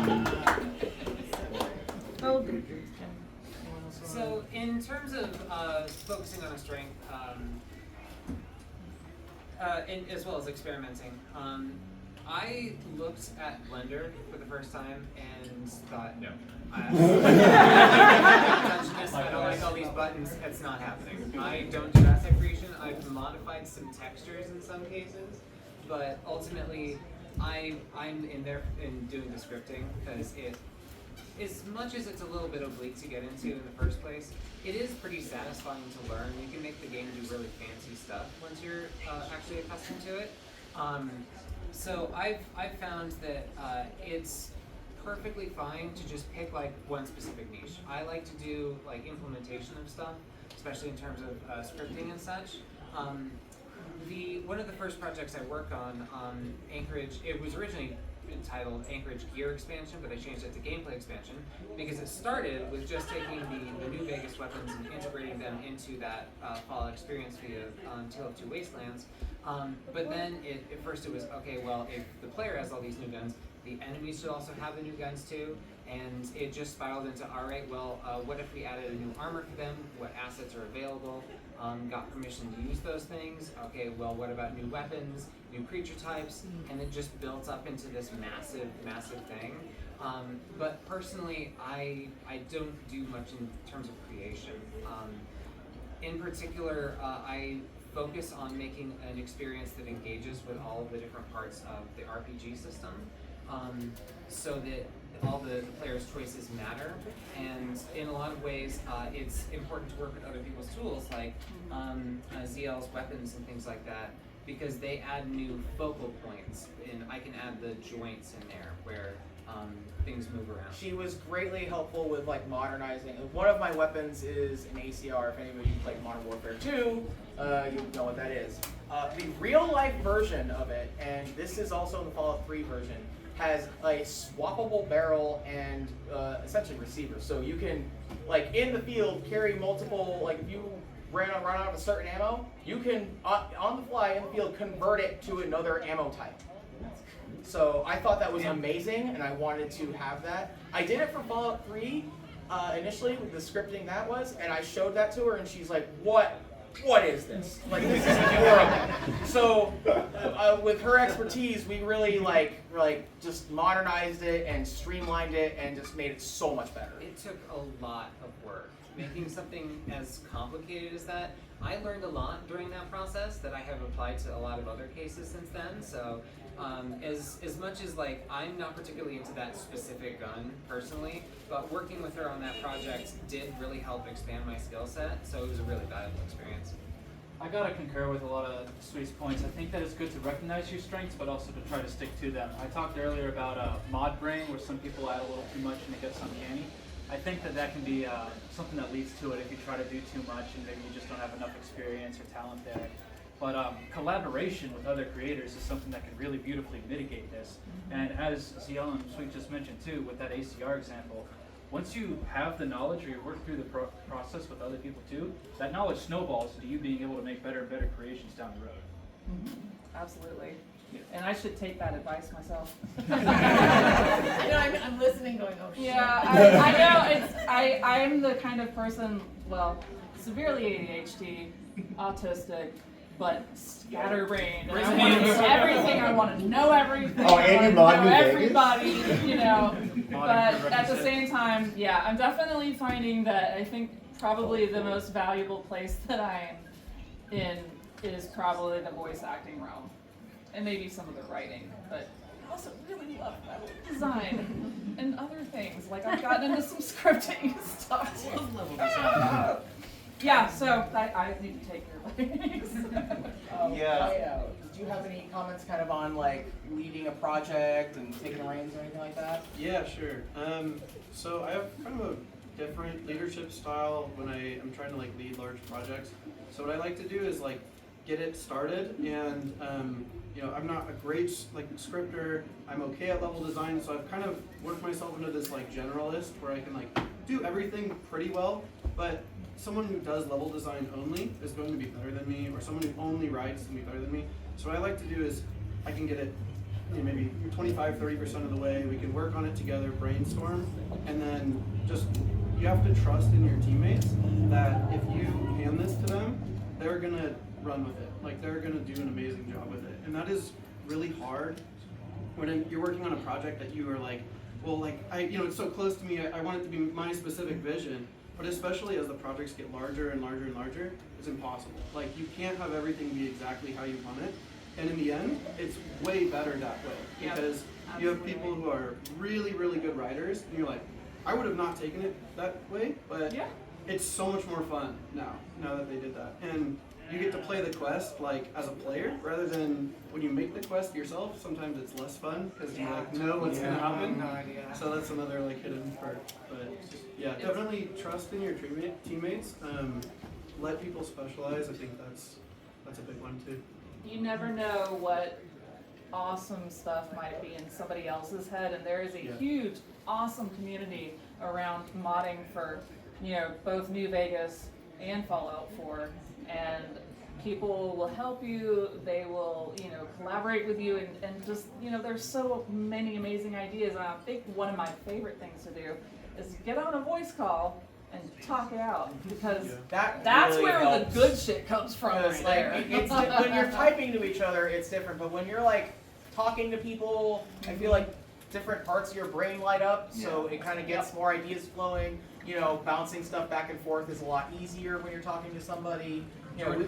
So in terms of focusing on a strength, and as well as experimenting. I looked at Blender for the first time and thought, no. I don't like all these buttons, it's not happening. I don't do asset creation. I've modified some textures in some cases, but ultimately I'm in there in doing the scripting because it, as much as it's a little bit oblique to get into in the first place, it is pretty satisfying to learn. You can make the game do really fancy stuff once you're actually accustomed to it. So I've found that it's perfectly fine to just pick like one specific niche. I like to do like implementation of stuff, especially in terms of scripting and such. One of the first projects I worked on, Anchorage, it was originally entitled Anchorage Gear Expansion, but I changed it to Gameplay Expansion because it started with just taking the New Vegas weapons and integrating them into that Fallout experience via Tale of Two Wastelands. But then at first it was, okay, well, if the player has all these new guns, the enemies should also have the new guns too, and it just spiraled into, all right, well, what if we added a new armor for them? What assets are available? Got permission to use those things. Okay, well, what about new weapons, new creature types? And it just built up into this massive, massive thing. But personally, I don't do much in terms of creation. In particular, I focus on making an experience that engages with all of the different parts of the RPG system, so that all the players' choices matter. And in a lot of ways, it's important to work with other people's tools, like ZL's weapons and things like that, because they add new focal points, and I can add the joints in there where things move around. She was greatly helpful with like modernizing. One of my weapons is an ACR. If anybody played Modern Warfare 2, you know what that is. The real life version of it, and this is also the Fallout 3 version, has a swappable barrel and essentially receiver. So you can, like in the field, carry multiple, like if you run out of a certain ammo, you can, on the fly in the field, convert it to another ammo type. So I thought that was amazing, and I wanted to have that. I did it for Fallout 3 initially with the scripting that was, and I showed that to her, and she's like, what is this? Like, this is horrible. So with her expertise, we really like just modernized it and streamlined it and just made it so much better. It took a lot of work. Making something as complicated as that, I learned a lot during that process that I have applied to a lot of other cases since then. So as much as like I'm not particularly into that specific gun personally, but working with her on that project did really help expand my skill set, so it was a really valuable experience. I gotta concur with a lot of Sweet's points. I think that it's good to recognize your strengths, but also to try to stick to them. I talked earlier about mod brain, where some people add a little too much and it gets uncanny. I think that can be something that leads to it if you try to do too much and maybe you just don't have enough experience or talent there. But collaboration with other creators is something that can really beautifully mitigate this. And as ZL and Sweet just mentioned too, with that ACR example, once you have the knowledge or you work through the process with other people too, that knowledge snowballs into you being able to make better and better creations down the road. Absolutely. And I should take that advice myself. I'm listening going, oh shit. Yeah, I know, I'm the kind of person, well, severely ADHD, autistic, but scatterbrained. And I want to do everything, I want to know everything, Oh, I and want you to know mod everybody, you know. But prerequisite. at the same time, yeah, I'm definitely finding that I think probably the most valuable place that I'm in is probably the voice acting realm. And maybe some of the writing, but I also really love level design and other things. Like I've gotten into some scripting stuff. I love level design. Yeah, so I need to take your advice. Yeah. Did you have any comments kind of on like leading a project and taking the reins or anything like that? Yeah, sure. So I have kind of a different leadership style when I am trying to like lead large projects. So what I like to do is like get it started, and you know, I'm not a great like scripter. I'm okay at level design, so I've kind of worked myself into this like generalist where I can like do everything pretty well. But someone who does level design only is going to be better than me, or someone who only writes is going to be better than me. So what I like to do is I can get it, you know, maybe 25-30% of the way. We can work on it together, brainstorm, and then just you have to trust in your teammates that if you hand this to them, they're gonna run with it. Like they're gonna do an amazing job with it, and that is really hard when you're working on a project that you are like, well, like it's so close to me. I want it to be my specific vision, but especially as the projects get larger and larger and larger, it's impossible. Like you can't have everything be exactly how you want it, and in the end, it's way better that way because you have people who are really, really good writers, and you're like, I would have not taken it that way, but it's so much more fun now that they did that. And you get to play the quest like as a player rather than when you make the quest yourself. Sometimes it's less fun because you like know what's gonna happen. So that's another like hidden part. But yeah, definitely trust in your teammates. Let people specialize. I think that's a big one too. You never know what awesome stuff might be in somebody else's head, and there is a huge, awesome community around modding for, both New Vegas and Fallout 4, and people will help you, they will, collaborate with you, and just, there's so many amazing ideas, and I think one of my favorite things to do is get on a voice call and talk it out, because that's really where helps. the good shit comes from. Because Right there. it's when you're typing to each other, it's different. But when you're like talking to people, I feel like different parts of your brain light up, so it kind of gets more ideas flowing. Bouncing stuff back and forth is a lot easier when you're talking to somebody.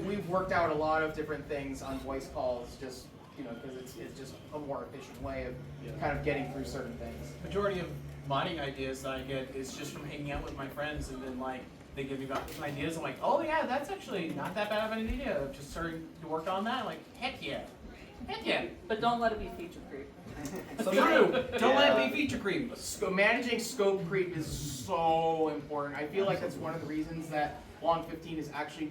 We've worked out a lot of different things on voice calls, just because it's just a more efficient way of kind of getting through certain things. Majority of modding ideas that I get is just from hanging out with my friends, and then like they give me ideas. I'm like, oh yeah, that's actually not that bad of an idea. Just starting to work on that. I'm like, heck yeah. But don't let it be feature creep. True. Don't let it be feature creep. Managing scope creep is so important. I feel like that's one of the reasons that Long 15 has actually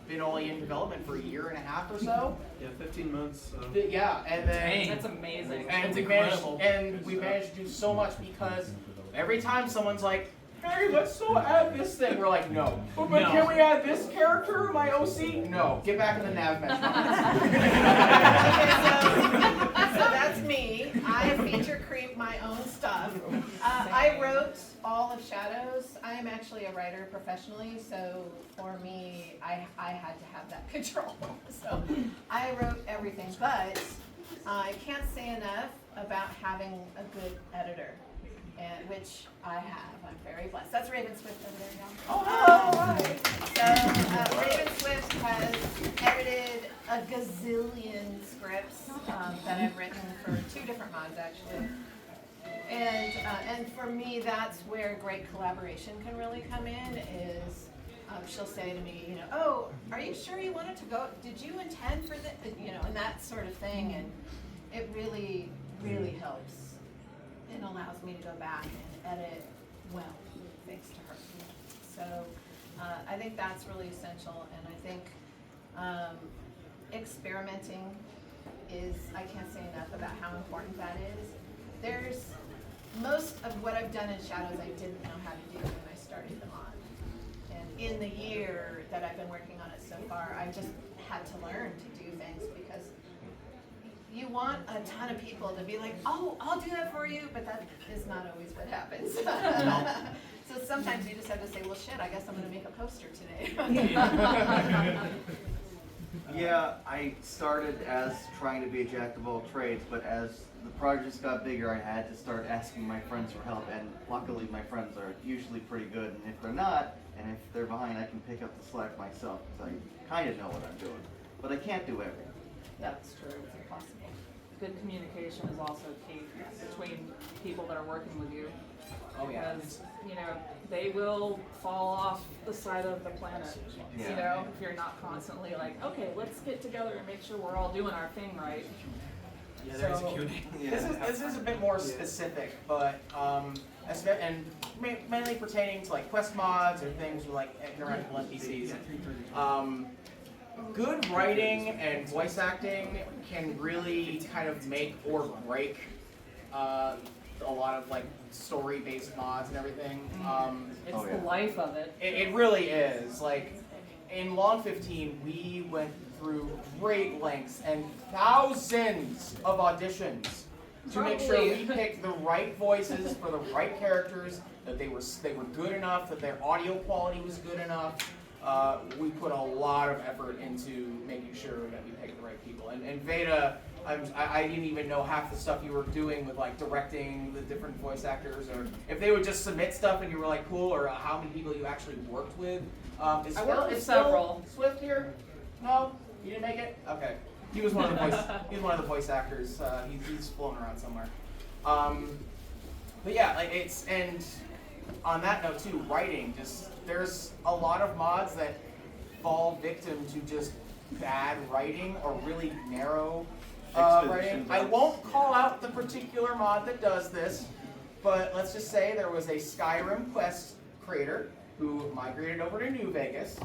been only in development for a year and a half or so. Yeah, 15 months. So. Yeah, and then That's amazing. and That's we incredible. managed to do so much because every time someone's like, hey, let's still add this thing, we're like, no. But No. can we add this character, my OC? No. Get back in the nav mesh. So that's me. I feature creep my own stuff. I wrote all of Shadows. I am actually a writer professionally, so for me, I had to have that control. So I wrote everything, but I can't say enough about having a good editor, and which I have. I'm very blessed. That's Raven Swift over there now. Oh, hi. So Raven Swift has edited a gazillion scripts that I've written for 2 different mods actually. And for me, that's where great collaboration can really come in. Is she'll say to me, oh, are you sure you wanted to go? Did you intend for this? And that sort of thing. And it really, really helps. It allows me to go back and edit well, thanks to her. So I think that's really essential, and I think experimenting is, I can't say enough about how important that is. There's most of what I've done in Shadows I didn't know how to do when I started the mod. And in the year that I've been working on it so far, I just had to learn to do things, because you want a ton of people to be like, oh, I'll do that for you, but that is not always what happens. So sometimes you just have to say, well, shit, I guess I'm going to make a poster today. Yeah, I started as trying to be a jack of all trades, but as the projects got bigger, I had to start asking my friends for help, and luckily my friends are usually pretty good, and if they're not, and if they're behind, I can pick up the slack myself, because I kind of know what I'm doing, but I can't do everything. That's true. It's impossible. Good communication is also key between people that are working with you. Oh yeah. Because, they will fall off the side of the planet. Yeah. If you're not constantly like, okay, let's get together and make sure we're all doing our thing right. Yeah, there's a So, Q&A. This is a bit more specific, but and mainly pertaining to like quest mods or things with like interactable NPCs. Good writing and voice acting can really kind of make or break a lot of like story-based mods and everything. It's the life of it. It really is. Like in Long 15, we went through great lengths and thousands of auditions to make sure we picked the right voices for the right characters, that they were good enough, that their audio quality was good enough. we put a lot of effort into making sure that we pick the right people. And Veda, I didn't even know half the stuff you were doing with like directing the different voice actors, or if they would just submit stuff and you were like cool, or how many people you actually worked with. Is I worked Phil- with is several. Phil Swift here? No, you didn't make it. Okay, he was one of the voice. He was one of the voice actors. He's floating around somewhere. But yeah, like and on that note too, writing. There's a lot of mods that fall victim to just bad writing or really narrow writing. I won't call out the particular mod that does this, but let's just say there was a Skyrim quest creator who migrated over to New Vegas,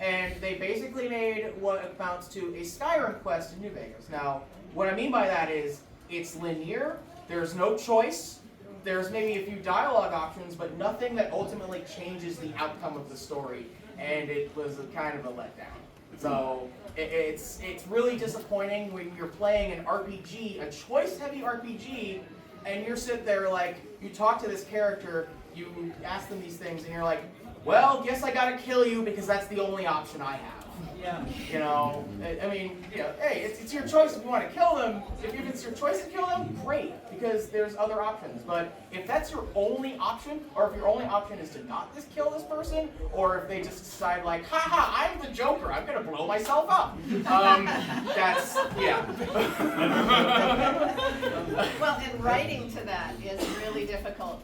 and they basically made what amounts to a Skyrim quest in New Vegas. Now, what I mean by that is it's linear, there's no choice, there's maybe a few dialogue options, but nothing that ultimately changes the outcome of the story, and it was kind of a letdown. So it's really disappointing when you're playing an RPG, a choice-heavy RPG, and you're sitting there like, you talk to this character, you ask them these things, and you're like, well, guess I gotta kill you because that's the only option I have. Yeah. You know, I mean, you know, hey, it's your choice if you want to kill them. If it's your choice to kill them, great, because there's other options. But if that's your only option, or if your only option is to not just kill this person, or if they just decide like, haha, I'm the Joker, I'm gonna blow myself up. That's, yeah. Well, and writing to that is really difficult.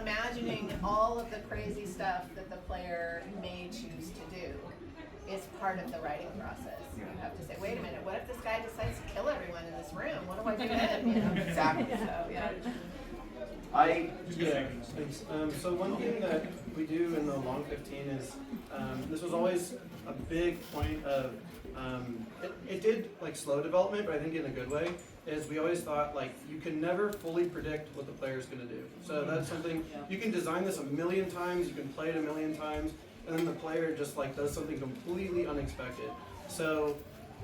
Imagining all of the crazy stuff that the player may choose to do is part of the writing process. You have to say, wait a minute, what if this guy decides to kill everyone in this room? What do I do then? You know? Exactly. So, yeah. Thanks. So one thing that we do in the Long 15 is, this was always a big point of, it did like slow development, but I think in a good way, is we always thought like you can never fully predict what the player's going to do. So that's something, you can design this a million times, you can play it a million times, and then the player just like does something completely unexpected. So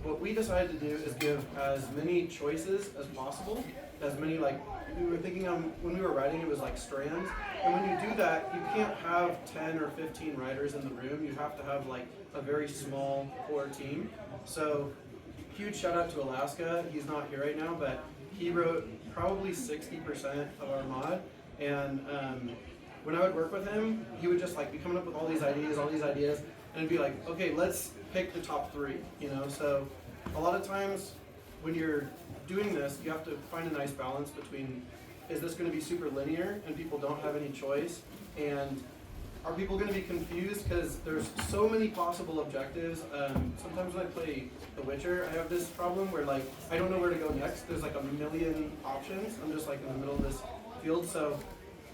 what we decided to do is give as many choices as possible, as many like, we were thinking when we were writing it was like strands, and when you do that you can't have 10 or 15 writers in the room, you have to have like a very small core team. So huge shout out to Alaska, he's not here right now, but he wrote probably 60% of our mod, and when I would work with him, he would just like be coming up with all these ideas, and it'd be like, okay, let's pick the top 3, you know? So a lot of times when you're doing this, you have to find a nice balance between, is this gonna be super linear and people don't have any choice, and are people gonna be confused because there's so many possible objectives? Sometimes when I play The Witcher, I have this problem where like, I don't know where to go next. There's like a million options. I'm just like in the middle of this field, so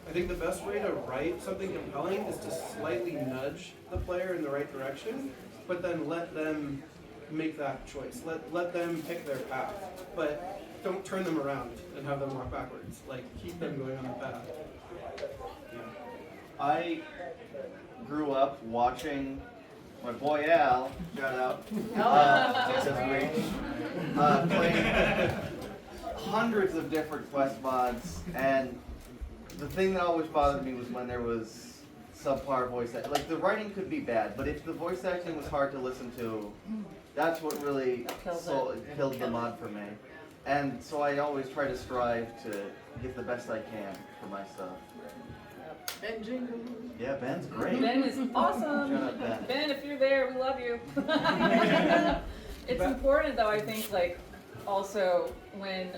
I think the best way to write something compelling is to slightly nudge the player in the right direction, but then let them make that choice. Let them pick their path, but don't turn them around and have them walk backwards. Like, keep them going on the path. Yeah. I grew up watching my boy Al, shout out, playing hundreds of different quest mods, and the thing that always bothered me was when there was subpar voice acting. Like, the writing could be bad, but if the voice acting was hard to listen to, that's what really killed the mod for me. And so I always try to strive to get the best I can for my stuff. Ben Jingle. Yeah, Ben's great. Ben is awesome. Shout out Ben. Ben, if you're there, we love you. It's important though, I think, like, also when,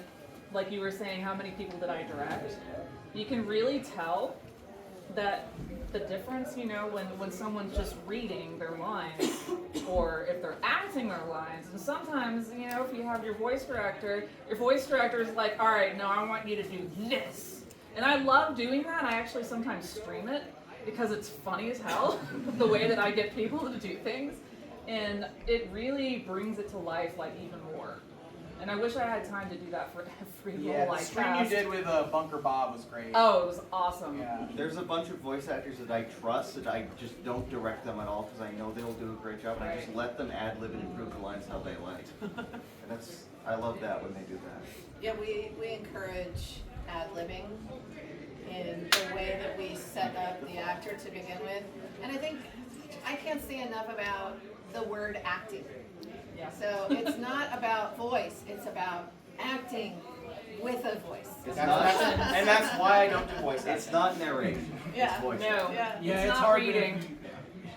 like you were saying, how many people did I direct? You can really tell that the difference, you know, when someone's just reading their lines or if they're acting their lines. And sometimes, you know, if you have your voice director is like, all right, no, I want you to do this. And I love doing that. I actually sometimes stream it because it's funny as hell, the way that I get people to do things. And it really brings it to life, like, even more. And I wish I had time to do that for every role I the stream cast. you did with Bunker Bob was great. Oh, it was awesome. Yeah. There's a bunch of voice actors that I trust that I just don't direct them at all because I know they'll do a great job, and I just let them ad-lib and improve the lines how they like. And I love that when they do that. Yeah, we encourage ad-libbing in the way that we set up the actor to begin with, and I think I can't say enough about the word acting. Yeah. So it's not about voice, it's about acting with a voice. It's And that's why I don't do voice acting. It's not narration. Yeah. It's voice. No. Yeah. Yeah, It's it's not hard reading.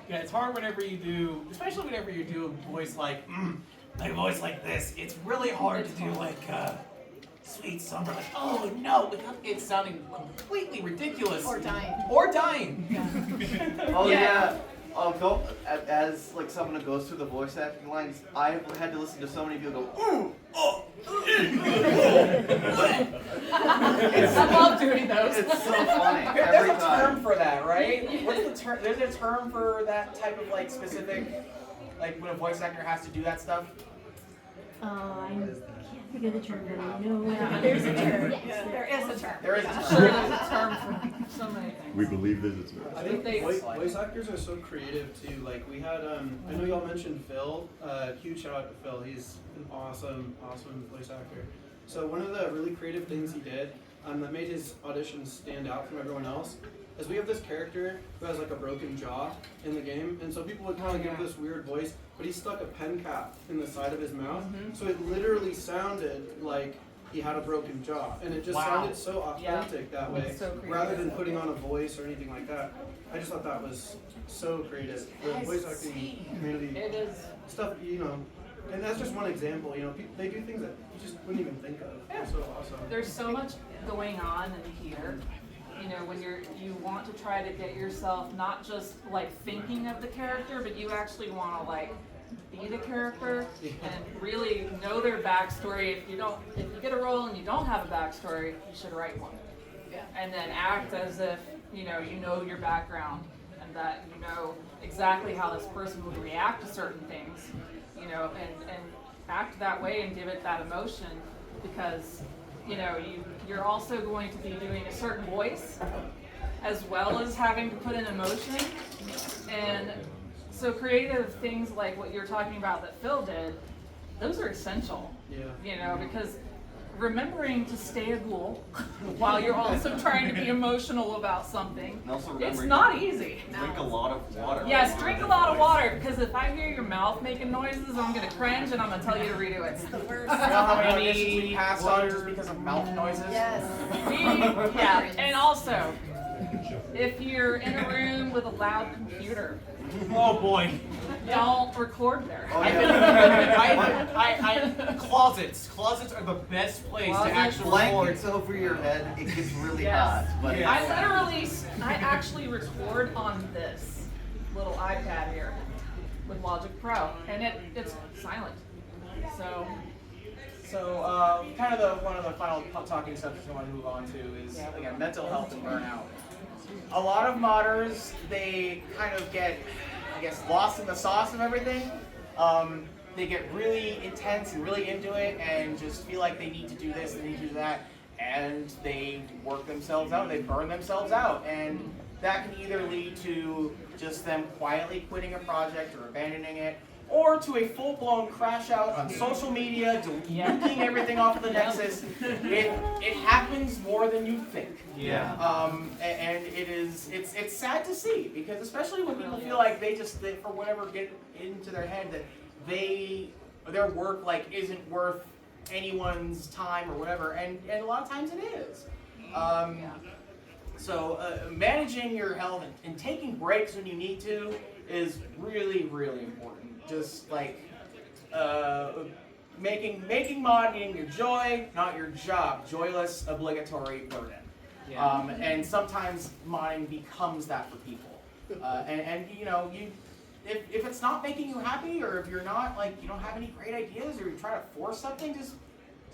Yeah, it's hard whenever you do, especially whenever you do a voice like a voice like this. It's really hard to do like sweet somber, like oh no, without it sounding completely ridiculous. Or dying. Or dying. Oh Yeah. yeah. Go as like someone who goes through the voice acting lines. I've had to listen to so many people go, ooh, oh, I love doing those. it's so funny There's every a term time. for that, right? What's the term? There's a term for that type of like specific, like when a voice actor has to do that stuff. I can't think of the term, but I know. There's a term. Yes, There is a term. There is a Yeah. Sure, there's a term for so many things. We believe this is I think They- voice actors are so creative too. Like we had, I know y'all mentioned Phil. Huge shout out to Phil. He's an awesome voice actor. So one of the really creative things he did that made his auditions stand out from everyone else is we have this character who has like a broken jaw in the game, and so people would kind of give this weird voice, but he stuck a pen cap in the side of his mouth, so it literally sounded like he had a broken jaw, and it just Wow. sounded so authentic that way, So creative. rather than putting on a voice or anything like that. I just thought that was so creative. The voice acting community It is. stuff, you know, and that's just one example. You know, they do things that you just wouldn't even think of. They're so awesome. There's so much going on in here. You know, when you want to try to get yourself not just like thinking of the character, but you actually want to like be the character and really know their backstory. If you get a role and you don't have a backstory, you should write one. Yeah. And then act as if you know your background and that you know exactly how this person would react to certain things. You know, and act that way and give it that emotion because you know you're also going to be doing a certain voice as well as having to put in emotion. And so creative things like what you're talking about that Phil did, those are essential. Yeah. You know, because remembering to stay a ghoul while you're also trying to be emotional about something, And also it's remembering not easy. drink a lot of water. Yes, drink a lot of water because if I hear your mouth making noises, I'm gonna cringe and I'm gonna tell you to redo it. It's the worst. You know how many auditions we passed on just because of mouth noises? Yes. Yeah, and also, if you're in a room with a loud computer, Oh boy. don't record there. Oh, I've yeah. been, closets. Closets are the best place Closets. to actually Blankets record. over your head, it gets really Yes. hot. But I actually record on this little iPad here with Logic Pro, and it's silent. So, kind of one of the final talking subjects I want to move on to is again mental health and burnout. A lot of modders, they kind of get, I guess, lost in the sauce of everything. They get really intense and really into it and just feel like they need to do this, they need to do that, and they work themselves out, they burn themselves out. And that can either lead to just them quietly quitting a project or abandoning it, or to a full-blown crash out on social media, deleting everything off of the Nexus. It happens more than you think. yeah. And it's sad to see because especially when people feel like they for whatever get into their head that their work like isn't worth anyone's time or whatever, and a lot of times it is. So managing your health and taking breaks when you need to is really, really important. Just like making modding your joy, not your job. Joyless, obligatory burden. And sometimes modding becomes that for people. And you know, if it's not making you happy, or if you're not like you don't have any great ideas, or you try to force something, just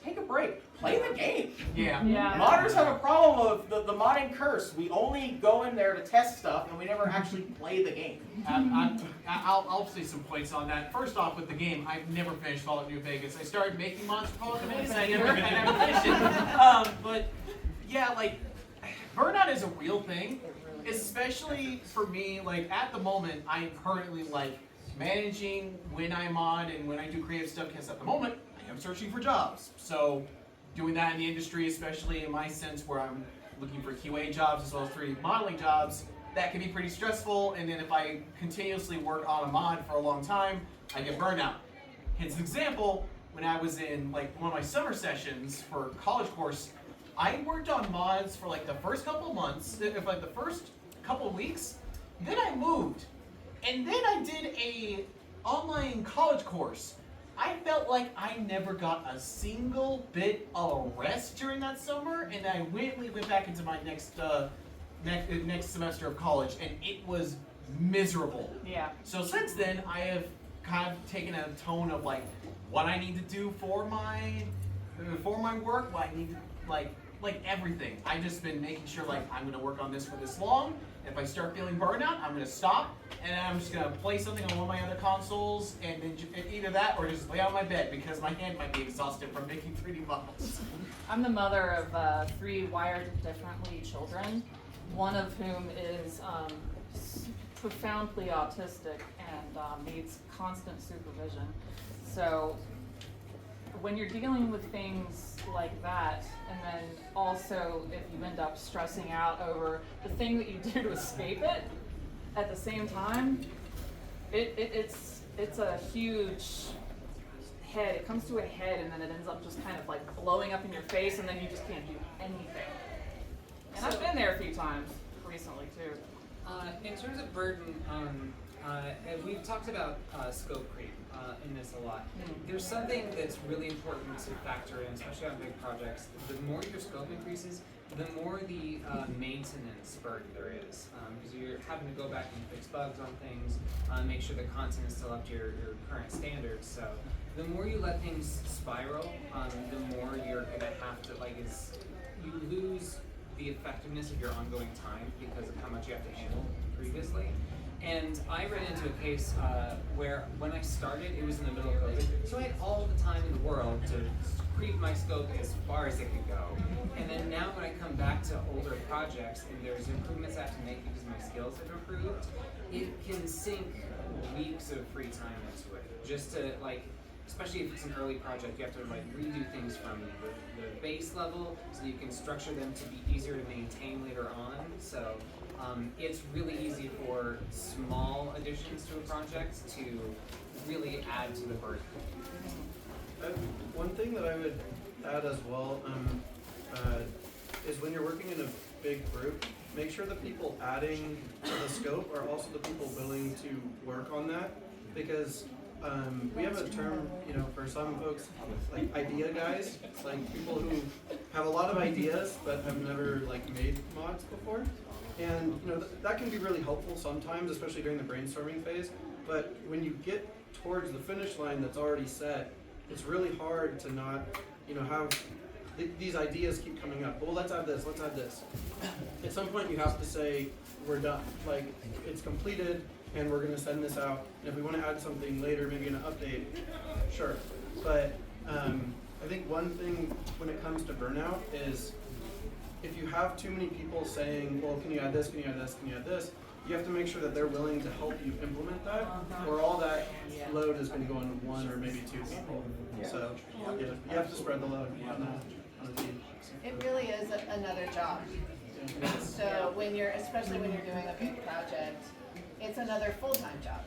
take a break. Play the game. Yeah. yeah. Modders have a problem of the modding curse. We only go in there to test stuff, and we never actually play the game. I'll say some points on that. First off, with the game, I've never finished Fallout New Vegas. I started making mods for Fallout New Vegas, and I never finished it. But yeah, like burnout is a real thing, especially for me. Like at the moment, I'm currently like managing when I mod and when I do creative stuff. Because at the moment, I am searching for jobs. So doing that in the industry, especially in my sense where I'm looking for QA jobs as well as 3D modeling jobs, that can be pretty stressful, and then if I continuously work on a mod for a long time, I get burnout. Hence example, when I was in like one of my summer sessions for college course, I worked on mods for like the first couple of months, like the first couple of weeks, then I moved, and then I did a online college course. I felt like I never got a single bit of rest during that summer, and I went back into my next semester of college, and it was miserable. Yeah. So since then, I have kind of taken a tone of like what I need to do for my work, what I need to like everything. I've just been making sure like I'm gonna work on this for this long. If I start feeling burnout, I'm gonna stop, and I'm just gonna play something on one of my other consoles, and then either that or just lay on my bed because my hand might be exhausted from making 3D models. I'm the mother of 3 wired differently children, one of whom is profoundly autistic and needs constant supervision. So when you're dealing with things like that, and then also if you end up stressing out over the thing that you do to escape it at the same time, it's a huge head. It comes to a head, and then it ends up just kind of like blowing up in your face, and then you just can't do anything. And I've been there a few times recently too. In terms of burden, we've talked about scope creep in this a lot. There's something that's really important to factor in, especially on big projects. The more your scope increases, the more the maintenance burden there is. Because you're having to go back and fix bugs on things, make sure the content is still up to your current standards. So the more you let things spiral, the more you're going to have to, you lose the effectiveness of your ongoing time because of how much you have to handle previously. And I ran into a case where when I started, it was in the middle of COVID, so I had all the time in the world to creep my scope as far as it could go. And then now when I come back to older projects and there's improvements I have to make because my skills have improved, it can sink weeks of free time into it. Just to especially if it's an early project, you have to redo things from the base level so you can structure them to be easier to maintain later on. So it's really easy for small additions to a project to really add to the burden. One thing that I would add as well is when you're working in a big group, make sure the people adding to the scope are also the people willing to work on that, because we have a term, for some folks, like idea guys, like people who have a lot of ideas but have never made mods before. And that can be really helpful sometimes, especially during the brainstorming phase. But when you get towards the finish line that's already set, it's really hard to not, have these ideas keep coming up. Well, let's add this. Let's add this. At some point, you have to say we're done. It's completed, and we're going to send this out. And if we want to add something later, maybe in an update, sure. But I think one thing when it comes to burnout is, if you have too many people saying, well, can you add this, can you add this, can you add this, you have to make sure that they're willing to help you implement that, or all that load is going to go on one or maybe 2 people. So you have to spread the load on a team. It really is another job. So especially when you're doing a big project, it's another full-time job.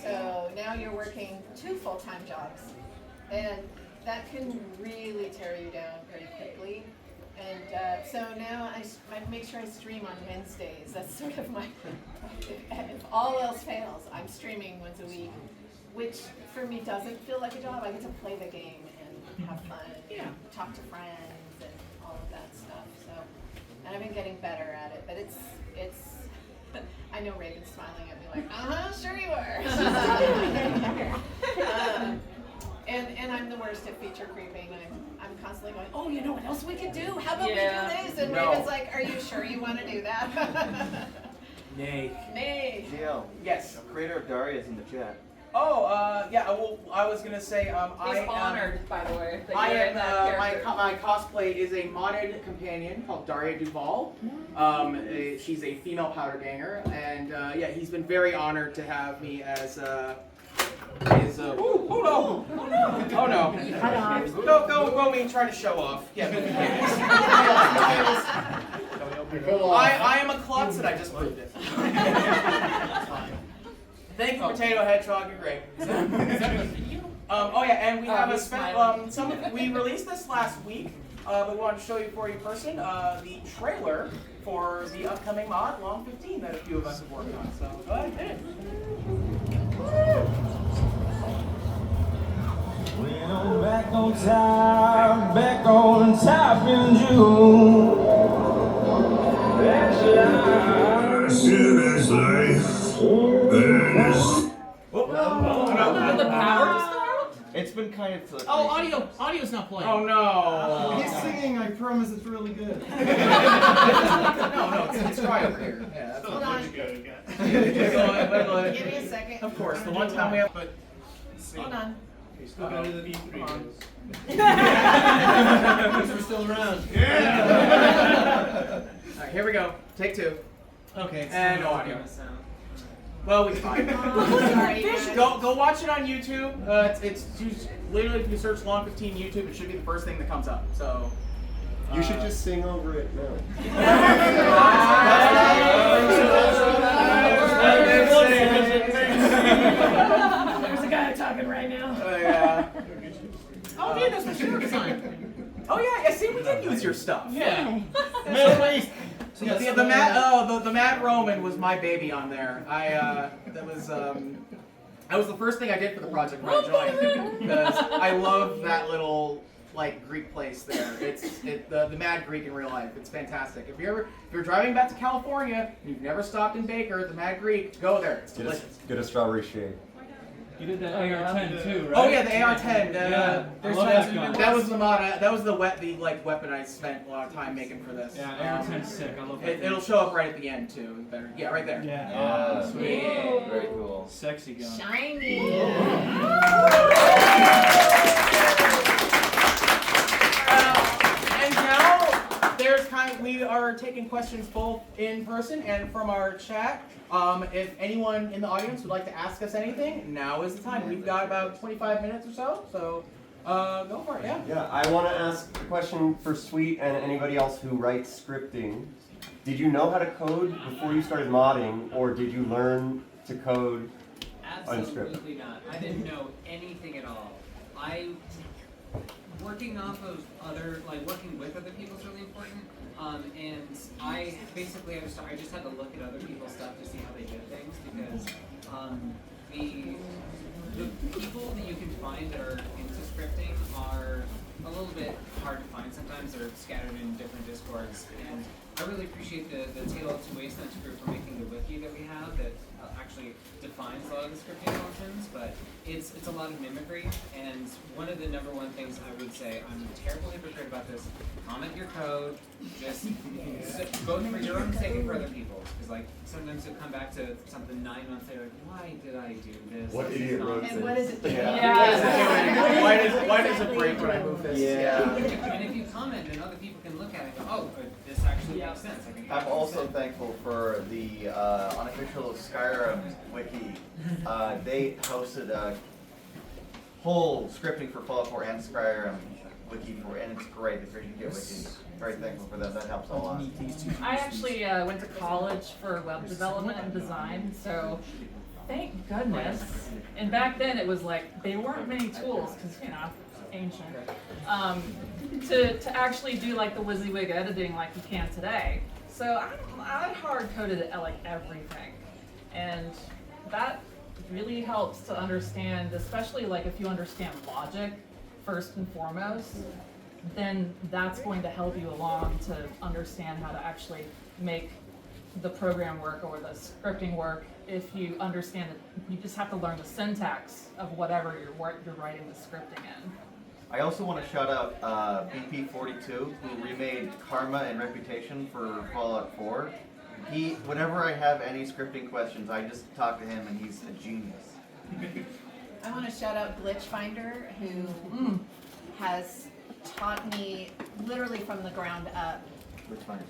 So now you're working 2 full-time jobs, and that can really tear you down pretty quickly. And so now I make sure I stream on Wednesdays. That's sort of my, if all else fails, I'm streaming once a week, which for me doesn't feel like a job. I get to play the game and have fun, talk to friends and all of that stuff. So, and I've been getting better at it, but it's I know Reagan's smiling at me like, sure you are. And I'm the worst at feature creeping. I'm constantly going, oh, you know what else we could do? How about we do this? And Reagan's like, are you sure you want to do that? Nay. DL. Yes. Creator of Daria is in the chat. Oh, yeah. Well, I was gonna say, He's honored, by the way. That I you're in am. that My character. cosplay is a modded companion called Daria Duval. She's a female powder ganger, and he's been very honored to have me as. Ooh, hold on. Oh no. Cut off. Go me trying to show off. Yeah, I am a klutz and I just proved it. Thank you, Potato Hedgehog. You're great. Oh yeah, and we have a we released this last week, but we wanted to show you for you in person the trailer for the upcoming mod, Long 15, that a few of us have worked on. So go ahead and hit it. When I'm back on top in June. That's life. Did the power just go out? It's been kind of flippy. Oh, audio's not playing. Oh no! He's singing, I promise it's really good. No, it's dry over here. Yeah, that's Hold on. Give Give me a second. Of course, the one time we have. But Hold on. still better than E3 goes. We're still around. All right, here we go. Take 2. Okay. And no audio. Well, we fine. Go watch it on YouTube. It's literally, if you search Long 15 YouTube, it should be the first thing that comes up. So. You should just sing over it now. There's a guy talking right now. Yeah. Oh yeah, that's my shirt design. Oh yeah, see, we did use your stuff. Yeah. The Mad Roman was my baby on there. That was the first thing I did for the project when I joined, because I love that little like Greek place there. It's the Mad Greek in real life. It's fantastic. If you're driving back to California and you've never stopped in Baker, the Mad Greek, go there. It's delicious. Get a strawberry shade. You did the AR-10 too, right? Oh yeah, the AR-10. Yeah, I There's love that gun. that was the mod. That was the weapon I spent a lot of time making for this. Yeah, AR-10's sick. I love that. It'll show up right at the end too. Better. Yeah, right there. Yeah. Sweet. Very cool. Sexy gun. Shiny. And now we are taking questions both in person and from our chat. If anyone in the audience would like to ask us anything, now is the time. We've got about 25 minutes or so go for it, yeah. Yeah, I want to ask a question for Sweet and anybody else who writes scripting. Did you know how to code before you started modding, or did you learn to code Absolutely not. I didn't know anything at all. Working off of working with other people is really important. And I just had to look at other people's stuff to see how they did things, because the people that you can find that are into scripting are a little bit hard to find sometimes. They're scattered in different discords, and I really appreciate the Tale of Two Wastelands group for making the wiki that we have that actually defines a lot of the scripting functions, but it's a lot of mimicry, and one of the number one things I would say, I'm terrible hypocrite about this, comment your code, just both for your own sake and for other people's, because like sometimes you'll come back to something 9 months later, like, why did I do this? What idiot wrote And what is it doing? Why does it break when I move this? Yeah. And if you comment, then other people can look at it and go, oh, this actually makes sense. I'm also thankful for the unofficial Skyrim wiki. They hosted a whole scripting for Fallout 4 and Skyrim wiki and it's great. The Christian Git wiki. Very thankful for that. That helps a lot. I actually went to college for web development and design, so thank goodness. And back then it was like, there weren't many tools, because, ancient, to actually do like the WYSIWYG editing like you can today. So I hard coded like everything, and that really helps to understand, especially like if you understand logic first and foremost, then that's going to help you along to understand how to actually make the program work or the scripting work. If you understand that, you just have to learn the syntax of whatever you're writing the scripting in. I also want to shout out BP42, who remade Karma and Reputation for Fallout 4. Whenever I have any scripting questions, I just talk to him and he's a genius. I want to shout out Glitch Finder, who has taught me literally from the ground up. Which one is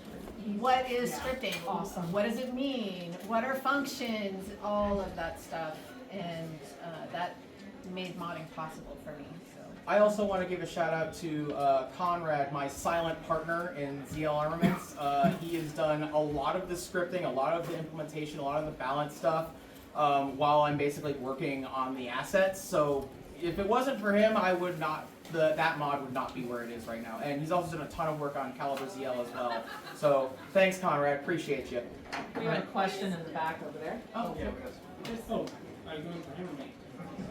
great. What is scripting? Awesome. What does it mean? What are functions? All of that stuff, and that made modding possible for me. So I also want to give a shout out to Conrad, my silent partner in ZL Armaments. He has done a lot of the scripting, a lot of the implementation, a lot of the balance stuff, while I'm basically working on the assets. So if it wasn't for him, I would not. That mod would not be where it is right now. And he's also done a ton of work on Caliber ZL as well. So thanks, Conrad. Appreciate you. We have a question in the back over there. Oh, yeah. Oh, I'm going for him.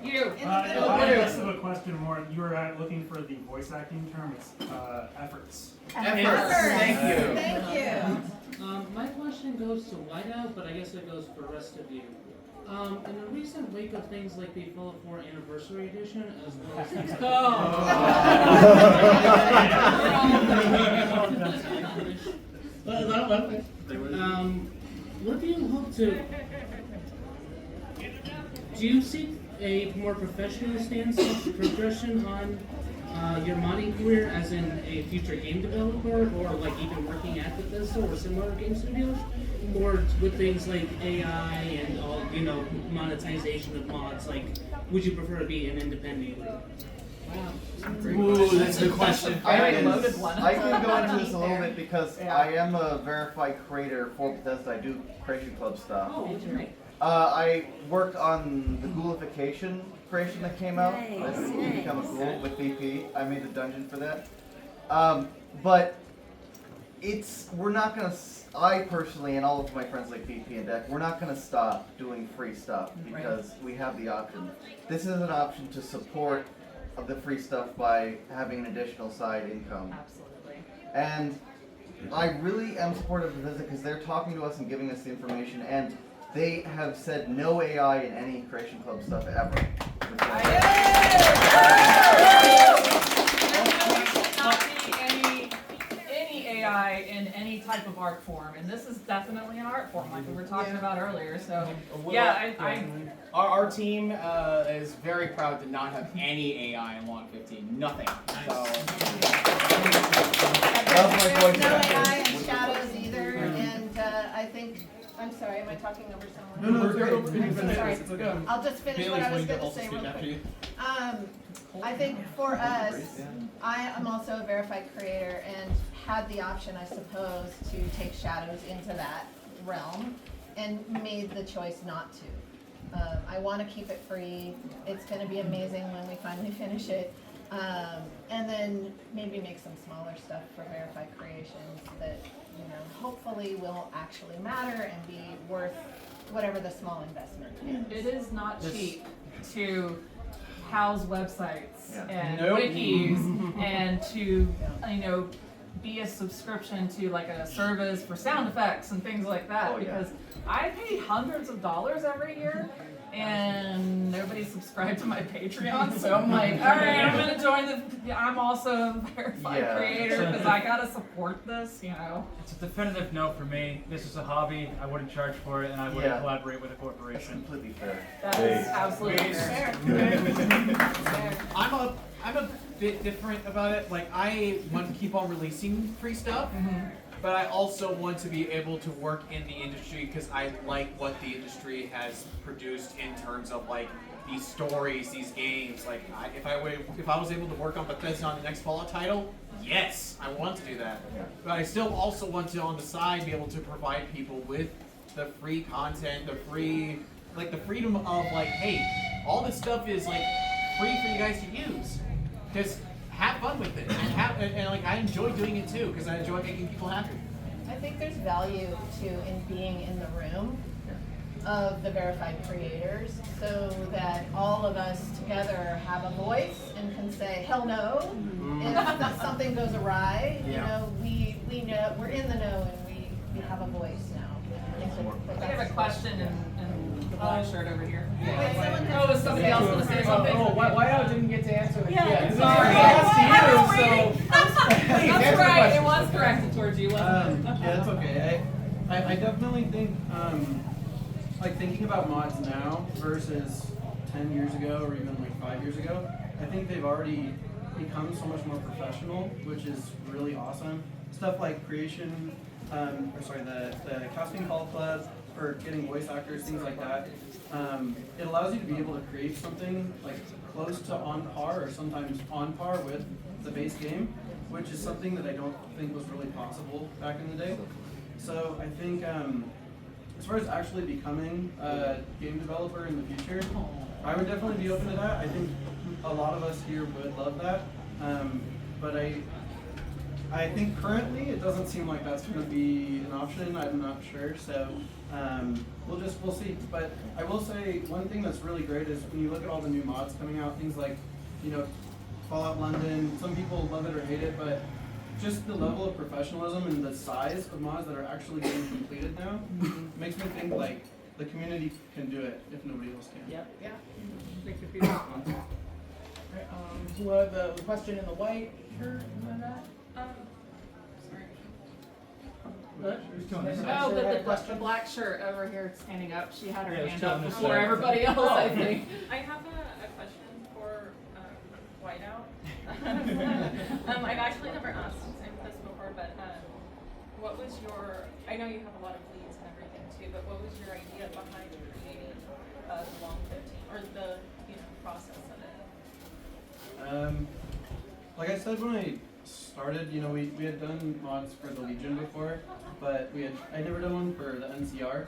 You. Less of a question, more. You were looking for the voice acting term. It's efforts. Efforts. Thank you. Thank you. My question goes to Whiteout, but I guess it goes for the rest of you. In the recent wake of things like the Fallout 4 Anniversary Edition, as well as things what do you hope to? Do you seek a more professional stance of progression on your modding career, as in a future game developer, or like even working at Bethesda or similar game studios, or with things like AI and all, monetization of mods? Like, would you prefer to be an independent? Ooh, that's a good question. I can go into this a little bit because I am a verified creator for Bethesda. I do Creation Club stuff. I worked on the ghoulification creation that came out. That's when you become a ghoul with BP. I made the dungeon for that. But we're not gonna. I personally, and all of my friends like BP and Deck, we're not gonna stop doing free stuff because we have the option. This is an option to support the free stuff by having an additional side income. Absolutely. And I really am supportive of Bethesda because they're talking to us and giving us the information, and they have said no AI in any Creation Club stuff ever. Any AI in any type of art form, and this is definitely an art form, like we were talking about earlier. So, Our team is very proud to not have any AI in Long 15. Nothing. So. There's no AI in Shadows either, and I think. I'm sorry, am I talking over someone? No, sorry. it's okay. I'll just finish what I was going to say real quick. I think for us, I am also a verified creator and had the option, I suppose, to take Shadows into that realm and made the choice not to. I want to keep it free. It's going to be amazing when we finally finish it. And then maybe make some smaller stuff for verified creations that, hopefully will actually matter and be worth whatever the small investment is. It is not cheap to house websites and Nope. wikis and to, be a subscription to like a service for sound effects and things like that, because I pay hundreds of dollars every year and nobody's subscribed to my Patreon, so I'm like, all right, I'm gonna join I'm also a verified creator because I gotta support this, It's a definitive no for me. This is a hobby. I wouldn't charge for it, and I wouldn't collaborate with a corporation. That's completely fair. That is absolutely fair. I'm a bit different about it. Like, I want to keep on releasing free stuff, but I also want to be able to work in the industry because I like what the industry has produced in terms of like these stories, these games. Like, if I was able to work on Bethesda on the next Fallout title, yes, I want to do that. But I still also want to, on the side, be able to provide people with the free content, the freedom of like, hey, all this stuff is like free for you guys to use. Just have fun with it, and like I enjoy doing it too because I enjoy making people happy. I think there's value too in being in the room of the verified creators, so that all of us together have a voice and can say hell no if something goes awry. We know we're in the know and we have a voice now. I have a question in the black shirt over here. Wait, someone has Was somebody else going to say something? Whiteout didn't get to answer the Yeah, sorry. That's right, it was directed towards you, wasn't it? Yeah, it's okay. I definitely think, like thinking about mods now versus 10 years ago or even like 5 years ago, I think they've already become so much more professional, which is really awesome. Stuff like creation, the Casting Call Club, for getting voice actors, things like that. It allows you to be able to create something like close to on par or sometimes on par with the base game, which is something that I don't think was really possible back in the day. So I think as far as actually becoming a game developer in the future, I would definitely be open to that. I think a lot of us here would love that. But I think currently it doesn't seem like that's going to be an option. I'm not sure, so we'll see. But I will say one thing that's really great is when you look at all the new mods coming out, things like Fallout London. Some people love it or hate it, but just the level of professionalism and the size of mods that are actually getting completed now makes me think like the community can do it if nobody else can. Yep. Yeah. Thank you for your response. Who had the question in the white shirt? Sorry. What? Who's doing this? Oh, the black shirt over here standing up. She had her hand up before everybody else, I think. I have a question for Whiteout. I've actually never asked this before, but what was your, I know you have a lot of leads and everything too, but what was your idea behind creating the long 15, or the process of it? Like I said when I started, we had done mods for the Legion before, but I'd never done one for the NCR,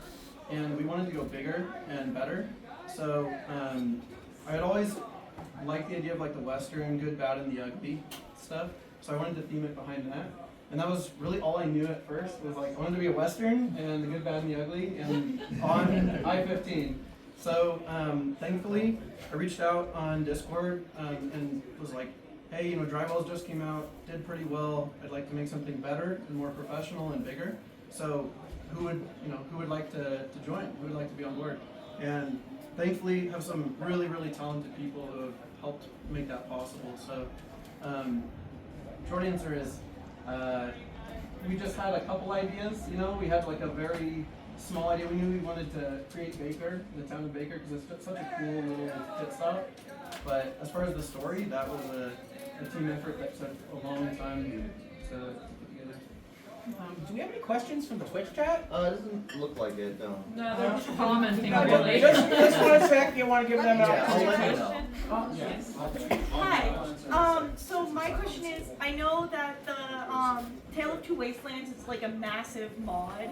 and we wanted to go bigger and better. So I had always liked the idea of like the Western good, bad, and the ugly stuff. So I wanted to theme it behind that, and that was really all I knew at first. Was like I wanted to be a Western and the good, bad, and the ugly, and on I-15. So thankfully, I reached out on Discord and was like, hey, Drywall's just came out, did pretty well. I'd like to make something better and more professional and bigger. So who would like to join? Who would like to be on board? And thankfully, have some really, really talented people who have helped make that possible. So short answer is, we just had a couple ideas. We had like a very small idea. We knew we wanted to create Baker, the town of Baker, because it's such a cool little pit stop. But as far as the story, that was a team effort that took a long time to put together. Do we have any questions from the Twitch chat? It doesn't look like it, no. No, they're just commenting really. really. Just want to check. You want to give them Yeah, I'll let you a know. yes. Hi. So my question is, I know that the Tale of Two Wastelands is like a massive mod.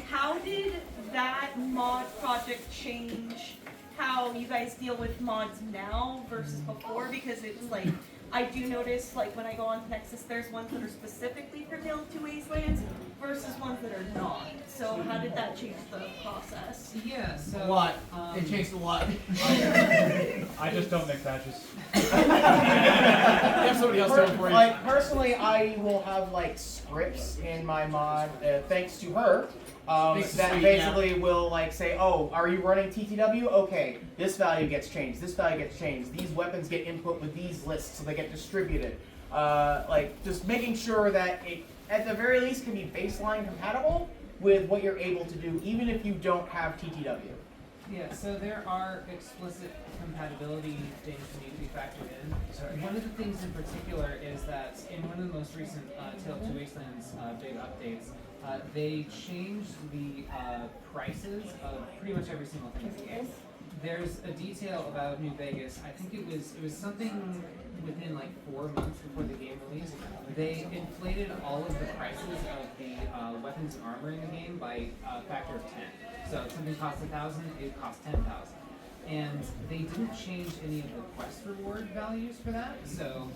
How did that mod project change how you guys deal with mods now versus before? Because it's like, I do notice like when I go on to Nexus, there's ones that are specifically for Tale of Two Wastelands versus ones that are not. So how did that change the process? Yeah, so A lot. It changed a lot. I just don't make patches. Have somebody else do it for you. Like personally, I will have like scripts in my mod, thanks to her. That basically will like say, oh, are you running TTW? Okay, this value gets changed, this value gets changed, these weapons get input with these lists so they get distributed. Like just making sure that it, at the very least, can be baseline compatible with what you're able to do, even if you don't have TTW. yeah, so there are explicit compatibility things that need to be factored in. One of the things in particular is that in one of the most recent Tale of Two Wastelands big updates, they changed the prices of pretty much every single thing in the game. There's a detail about New Vegas. I think it was something within like 4 months before the game release. They inflated all of the prices of the weapons and armor in the game by a factor of 10. So if something costs 1,000, it costs 10,000. And they didn't change any of the quest reward values for that. So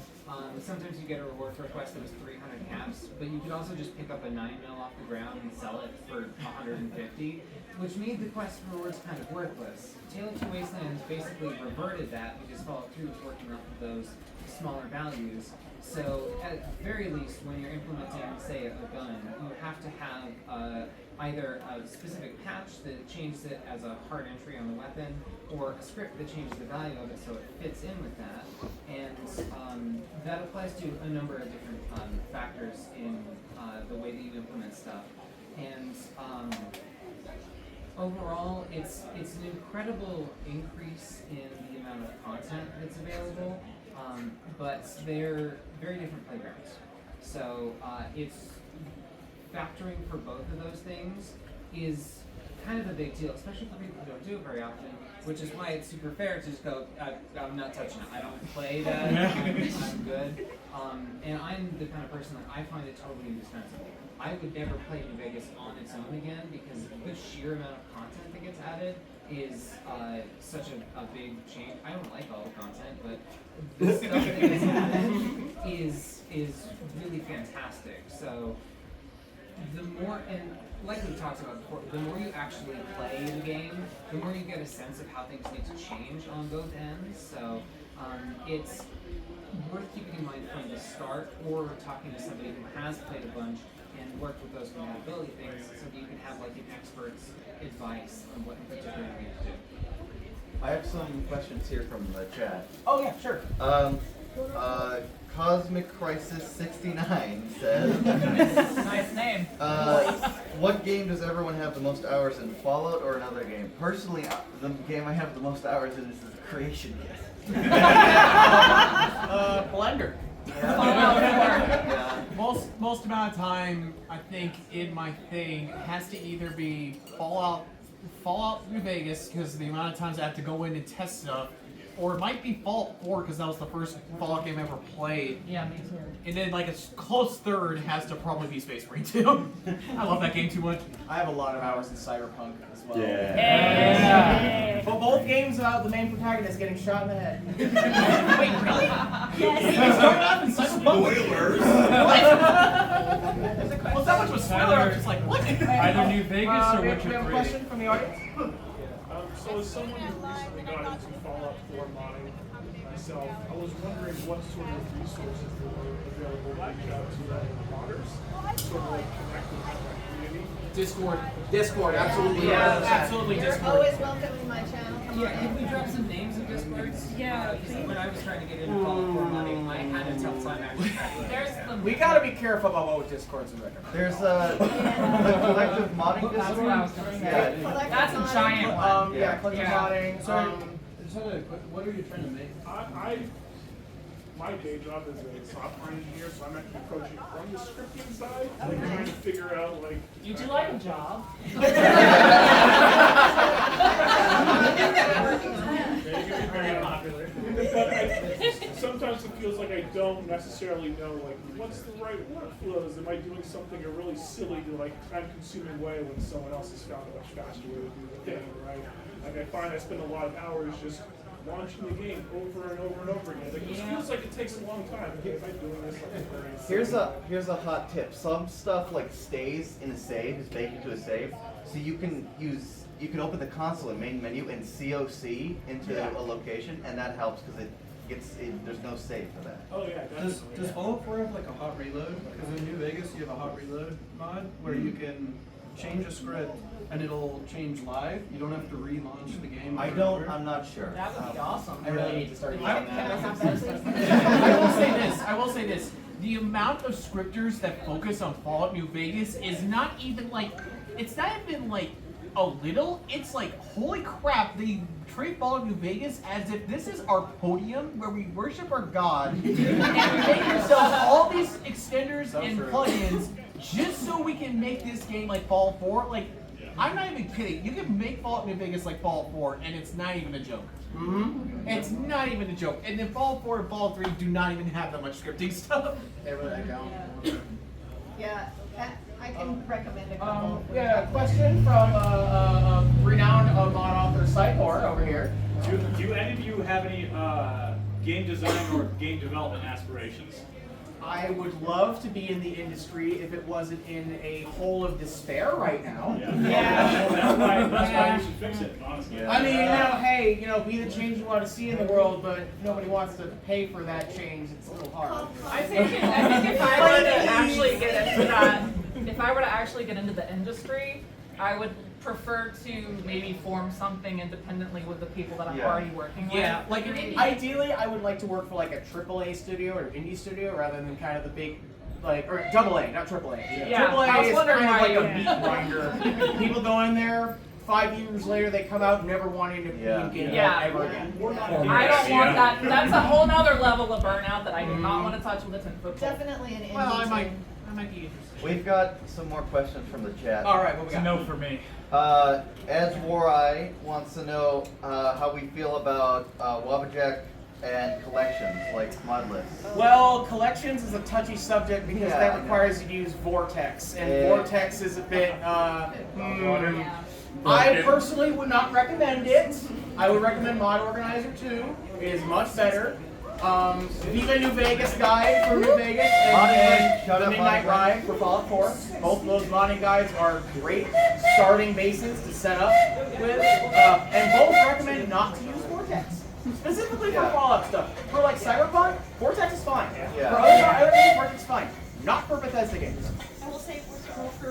sometimes you get a reward for a quest that was 300 caps, but you could also just pick up a 9mm off the ground and sell it for 150, which made the quest rewards kind of worthless. Tale of Two Wastelands basically reverted that because Fallout 2 was working off of those smaller values. So at the very least, when you're implementing, say, a gun, you have to have either a specific patch that changes it as a hard entry on the weapon, or a script that changes the value of it so it fits in with that. And that applies to a number of different factors in the way that you implement stuff. And overall, it's an incredible increase in the amount of content that's available, but they're very different playgrounds. So it's factoring for both of those things is kind of a big deal, especially for people who don't do it very often. Which is why it's super fair to just go, I'm not touching it. I don't play that. I'm good. And I'm the kind of person that I find it totally indispensable. I would never play New Vegas on its own again because the sheer amount of content that gets added is such a big change. I don't like all the content, but the stuff that gets added is really fantastic. So the more, and like we talked about before, the more you actually play the game, the more you get a sense of how things need to change on both ends. So it's worth keeping in mind from the start, or talking to somebody who has played a bunch and worked with those compatibility things, so that you can have like an expert's advice on what in particular you need to do. I have some questions here from the chat. Oh yeah, sure. Cosmic Crisis 69 says, Nice name. what game does everyone have the most hours in, Fallout or another game? Personally, the game I have the most hours in is the Creation Kit. Blender. Yeah. Most amount of time, I think, in my thing has to either be Fallout New Vegas, because the amount of times I have to go in and test stuff, or it might be Fallout 4 because that was the first Fallout game I ever played. Yeah, me too. And then like a close third has to probably be Space Marine 2. I love that game too much. I have a lot of hours in Cyberpunk as well. Yeah. But both games about the main protagonist getting shot in the head. Wait, really? Yes. You started off in Cyberpunk? Spoilers. What? Well, that much was spoiler. I was just like, what? Either New Vegas or we Witcher have a 3. question from the audience. So as someone who recently got into Fallout 4 modding myself, I was wondering what sort of resources there were available to reach out to modders, sort of like connect with that community. Discord, absolutely. Yeah, absolutely. You're Discord. always welcome in my channel. Come Yeah, on can we in. drop some names of Discords? Yeah, When I was trying to get into Fallout 4 modding, I had a tough time actually. We gotta be careful about what Discords are recommending. There's a collective modding That's what I was Discord. gonna say. Yeah. Collective That's a modding. giant one. Yeah, collective modding. Sorry, just had a quick, what are you trying to make? My day job is a software engineer, so I'm actually approaching it from the scripting side, trying to figure out like. You do like a job? Very popular. But sometimes it feels like I don't necessarily know like what's the right workflows. Am I doing something a really silly, like time-consuming way when someone else has found a much faster way to do the thing, right? Like I find I spend a lot of hours just launching the game over and over and over again. Like, it just feels like it takes a long time. Okay, am I doing this like very Here's a hot tip. Some stuff like stays in a save, is baked into a save, so you can open the console and main menu and COC into a location, and that helps because there's no save for that. Oh yeah, Does Fallout 4 have like a hot reload? Because in New Vegas you have a hot reload mod where you can change a script and it'll change live. You don't have to relaunch the game. I'm not sure. That would be awesome. I really need to start using I that. will say this. The amount of scripters that focus on Fallout New Vegas is not even like, it's not even like a little, it's like, holy crap, they treat Fallout New Vegas as if this is our podium where we worship our god, and we make ourselves all these extenders and plugins just so we can make this game like Fallout 4. Like, I'm not even kidding. You can make Fallout New Vegas like Fallout 4, and it's not even a joke. Mm-hmm. It's not even a joke. And then Fallout 4 and Fallout 3 do not even have that much scripting stuff. They really don't. Yeah, I can recommend a couple. Yeah, a question from renowned mod author Cycor over here. Do any of you have any game design or game development aspirations? I would love to be in the industry if it wasn't in a hole of despair right now. Yeah. Well, that's why you should fix it, honestly. I mean, hey, be the change you want to see in the world, but nobody wants to pay for that change. It's a little hard. I think if I were to actually get into that, if I were to actually get into the industry, I would prefer to maybe form something independently with the people that I'm already working with. Yeah, like Ideally, I would like to work for like a AAA studio or indie studio rather than kind of the big, or AA, not AAA. Yeah, AAA I was is wondering kind of why like you- a meat grinder. People go in there, 5 years later they come out never wanting to be in game ever again. I don't want that. That's a whole nother level of burnout that I do not want to touch with a 10-foot pole. Definitely an indie. Well, I might That might be interesting. We've got some more questions from the chat. All right, what we got? No for me. As War-Eye wants to know how we feel about Wabbajack and collections, like mod lists. Well, collections is a touchy subject because Yeah, that I know. requires you to use Vortex, and Yeah. Vortex is a bit. I personally would not recommend it. I would recommend Mod Organizer 2. It is much better. Viva New Vegas guide for New Vegas and Shout the out Midnight Mod Ride for Fallout 4. Both of those modding guides are great starting bases to set up with, and both recommend not to use Vortex. Specifically for Yeah. Fallout stuff. For like Cyberpunk, Vortex is fine. Yeah. For other things, Vortex is fine. Not for Bethesda games. I will say we're cool for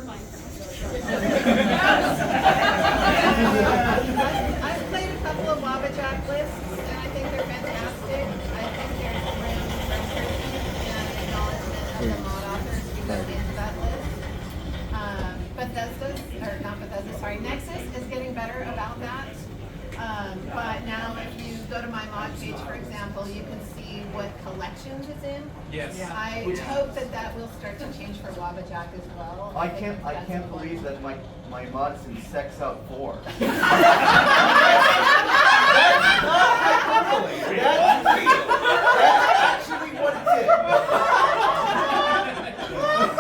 I've played a couple of Wabbajack lists, and I think they're fantastic. I think there's room for improvement and acknowledgement of the mod authors who went into that list. Nexus is getting better about that. But now if you go to my mod page, for example, you can see what collections it's in. Yes. I hope that that will start to change for Wabbajack as well. I can't believe that my mod's in Sex Out 4. That's not hyperbole. That's real. That's actually what it is.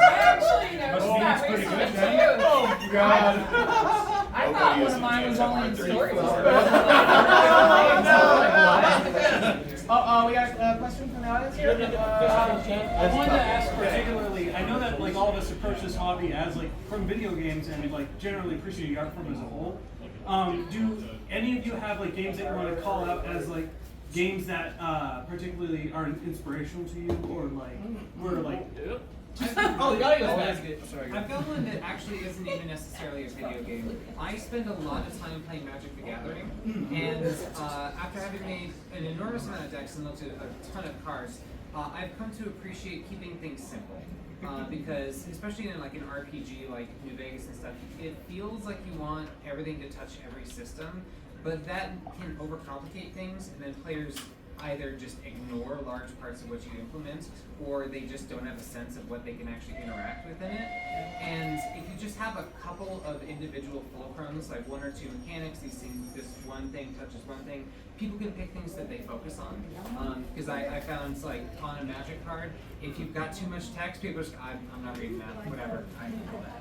Actually, no, that recently too. Oh God. I thought one of mine was only in story mode. We got a question from the audience here. I wanted to ask particularly, I know that like all of us approach this hobby as like from video games and like generally appreciate the art form as a whole. Do any of you have like games that you want to call out as like games that particularly are inspirational to you or like were like Oh, the audio's bad. I've got one that actually isn't even necessarily a video game. I spend a lot of time playing Magic the Gathering, and after having made an enormous amount of decks and looked at a ton of cards, I've come to appreciate keeping things simple. Because especially in like an RPG like New Vegas and stuff, it feels like you want everything to touch every system, but that can overcomplicate things, and then players either just ignore large parts of what you implement, or they just don't have a sense of what they can actually interact with in it. And if you just have a couple of individual fulcrums, like one or two mechanics, these things, this one thing touches one thing, people can pick things that they focus on. Because I found like on a Magic card, if you've got too much text, people are just, I'm not reading that, whatever, I know that.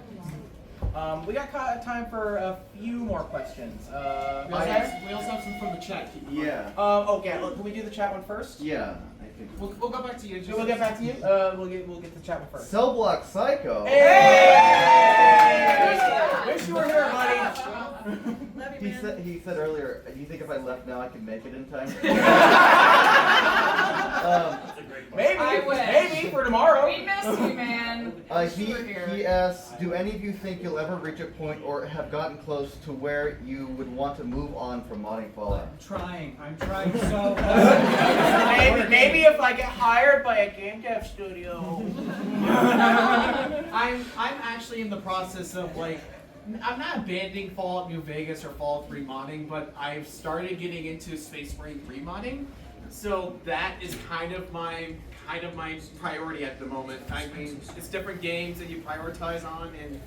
We got time for a few more questions. We also have some from the chat. Yeah. Okay. Look, can we do the chat one first? Yeah, I think. We'll go back to you. We'll get back to you. We'll get the chat one first. Cell Block Psycho. Hey! Wish you were here, buddy. He said earlier, do you think if I left now I could make it in time? Maybe for tomorrow. We missed you, man. He asks, do any of you think you'll ever reach a point or have gotten close to where you would want to move on from modding Fallout? I'm trying so hard. Maybe if I get hired by a game dev studio. I'm actually in the process of like, I'm not abandoning Fallout New Vegas or Fallout 3 modding, but I've started getting into Space Marine 3 modding. So that is kind of my priority at the moment. I mean, it's different games that you prioritize on, and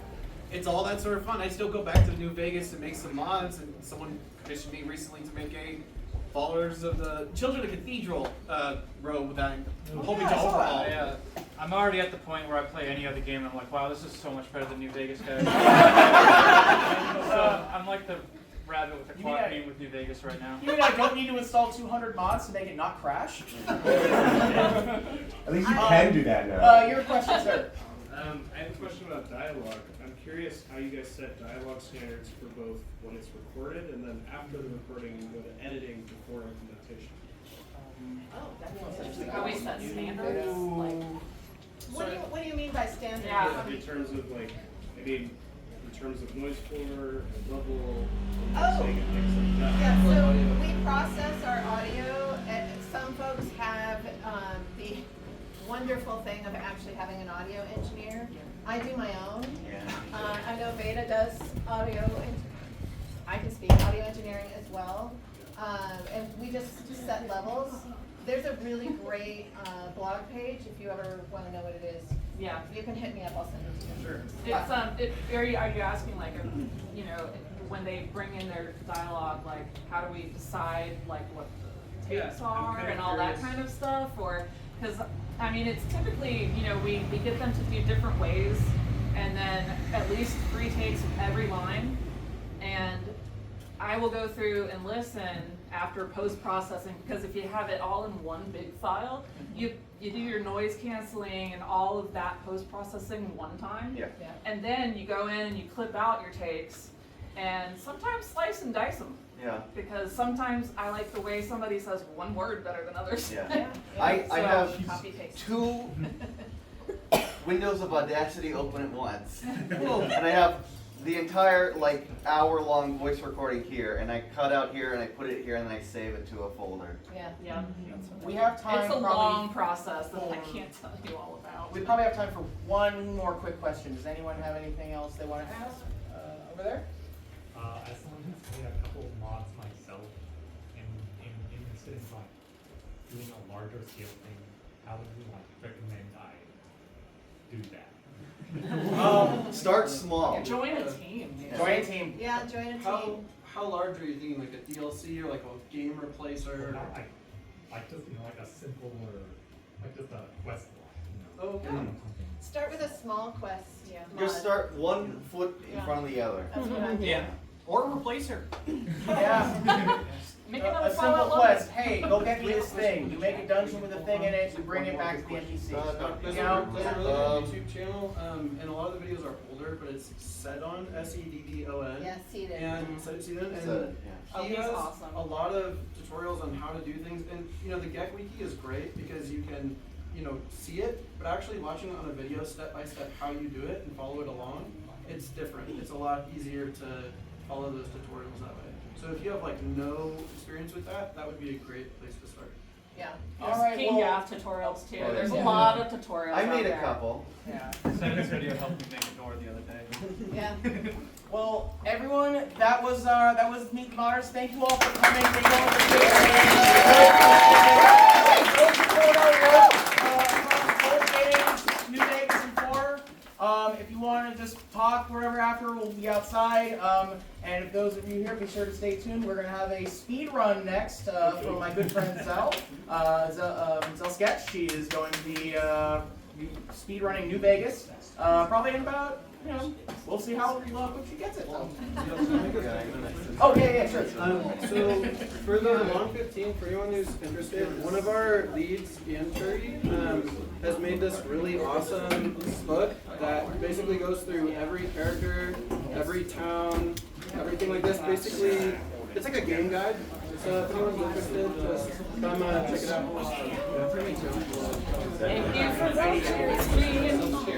it's all that sort of fun. I still go back to New Vegas and make some mods, and someone commissioned me recently to make a Followers of the Children of Cathedral robe that I'm hoping to overhaul. I'm already at the point where I play any other game and I'm like, wow, this is so much better than New Vegas guys. So I'm like the rabbit with the clock game with New Vegas right now. You mean I don't need to install 200 mods to make it not crash? At least you can do that now. Your question, sir. I have a question about dialogue. I'm curious how you guys set dialogue standards for both when it's recorded and then after the recording you go to editing before implementation. How we set standards? Like, What do you mean by standards? Yeah. In terms of like, I mean, in terms of noise floor and level and Oh. mixing and things like that. Yeah, so we process our audio, and some folks have the wonderful thing of actually having an audio engineer. I do my own. I know Veda does audio, I can speak audio engineering as well. And we just set levels. There's a really great blog page, if you ever want to know what it is. Yeah. You can hit me up, I'll send it to you. Sure. Are you asking like, you know, when they bring in their dialogue, like how do we decide like what the takes Yeah, I'm are kinda and all that curious. kind of stuff? Or, because I mean, it's typically, you know, we get them to do different ways and then at least 3 takes of every line. And I will go through and listen after post-processing, because if you have it all in one big file, you do your noise canceling and all of that post-processing one time. Yeah. And then you go in and you clip out your takes and sometimes slice and dice them. Yeah. Because sometimes I like the way somebody says one word better than others. Yeah. I So, have copy paste. 2 windows of Audacity open at once. And I have the entire like hour-long voice recording here, and I cut out here and I put it here and then I save it to a folder. Yeah. We have time. It's a probably long process that I for- can't tell you all about. We probably have time for one more quick question. Does anyone have anything else they want to ask? Over there? As someone who's made a couple of mods myself, and instead of like doing a larger scale thing, how would you like recommend I do that? Start small. Join a team. Join a team. Yeah, join a team. How large are you thinking? Like a DLC or like a game replacer? Not like just like a simple or like just a quest line. Oh, okay. Start with a small quest. Just start 1 foot in Yeah. front of the other. That's what I'm Yeah. Or replace her. Yeah. Make A another simple file up. quest. Hey, go get me this thing. You make a dungeon with a thing in it. You bring it back to the NPC. There's You a know? really good YouTube channel, and a lot of the videos are older, but it's Seddon, S-E-D-D-O-N. Yeah, Seedon. And Seddon, and Seddon, Oh, he he's has awesome. a lot of tutorials on how to do things. And you know, the Gek Wiki is great because you can, you know, see it, but actually watching it on a video step by step how you do it and follow it along, it's different. It's a lot easier to follow those tutorials that way. So if you have like no experience with that, that would be a great place to start. Yeah. All right. King Well, Gaff tutorials too. Oh, There's a yeah. lot of tutorials. I made out a there. couple. yeah. Seven's video helped me make a door the other day. Yeah. Well, everyone, that was Meet the Modders. Thank you all for coming. Thank you all for New Vegas and 4. If you want to just talk wherever after, we'll be outside. And if those of you here, be sure to stay tuned. We're going to have a speed run next from my good friend Zell. Zell Sketch. She is going to be speed running New Vegas. Probably in about, you know, we'll see how quick she gets it. Oh, yeah, sure. So for the long 15, for anyone who's interested, one of our leads, Gantry, has made this really awesome book that basically goes through every character, every town, everything like this. Basically, it's like a game guide. So if anyone's interested, just come check it out. Thank you for watching.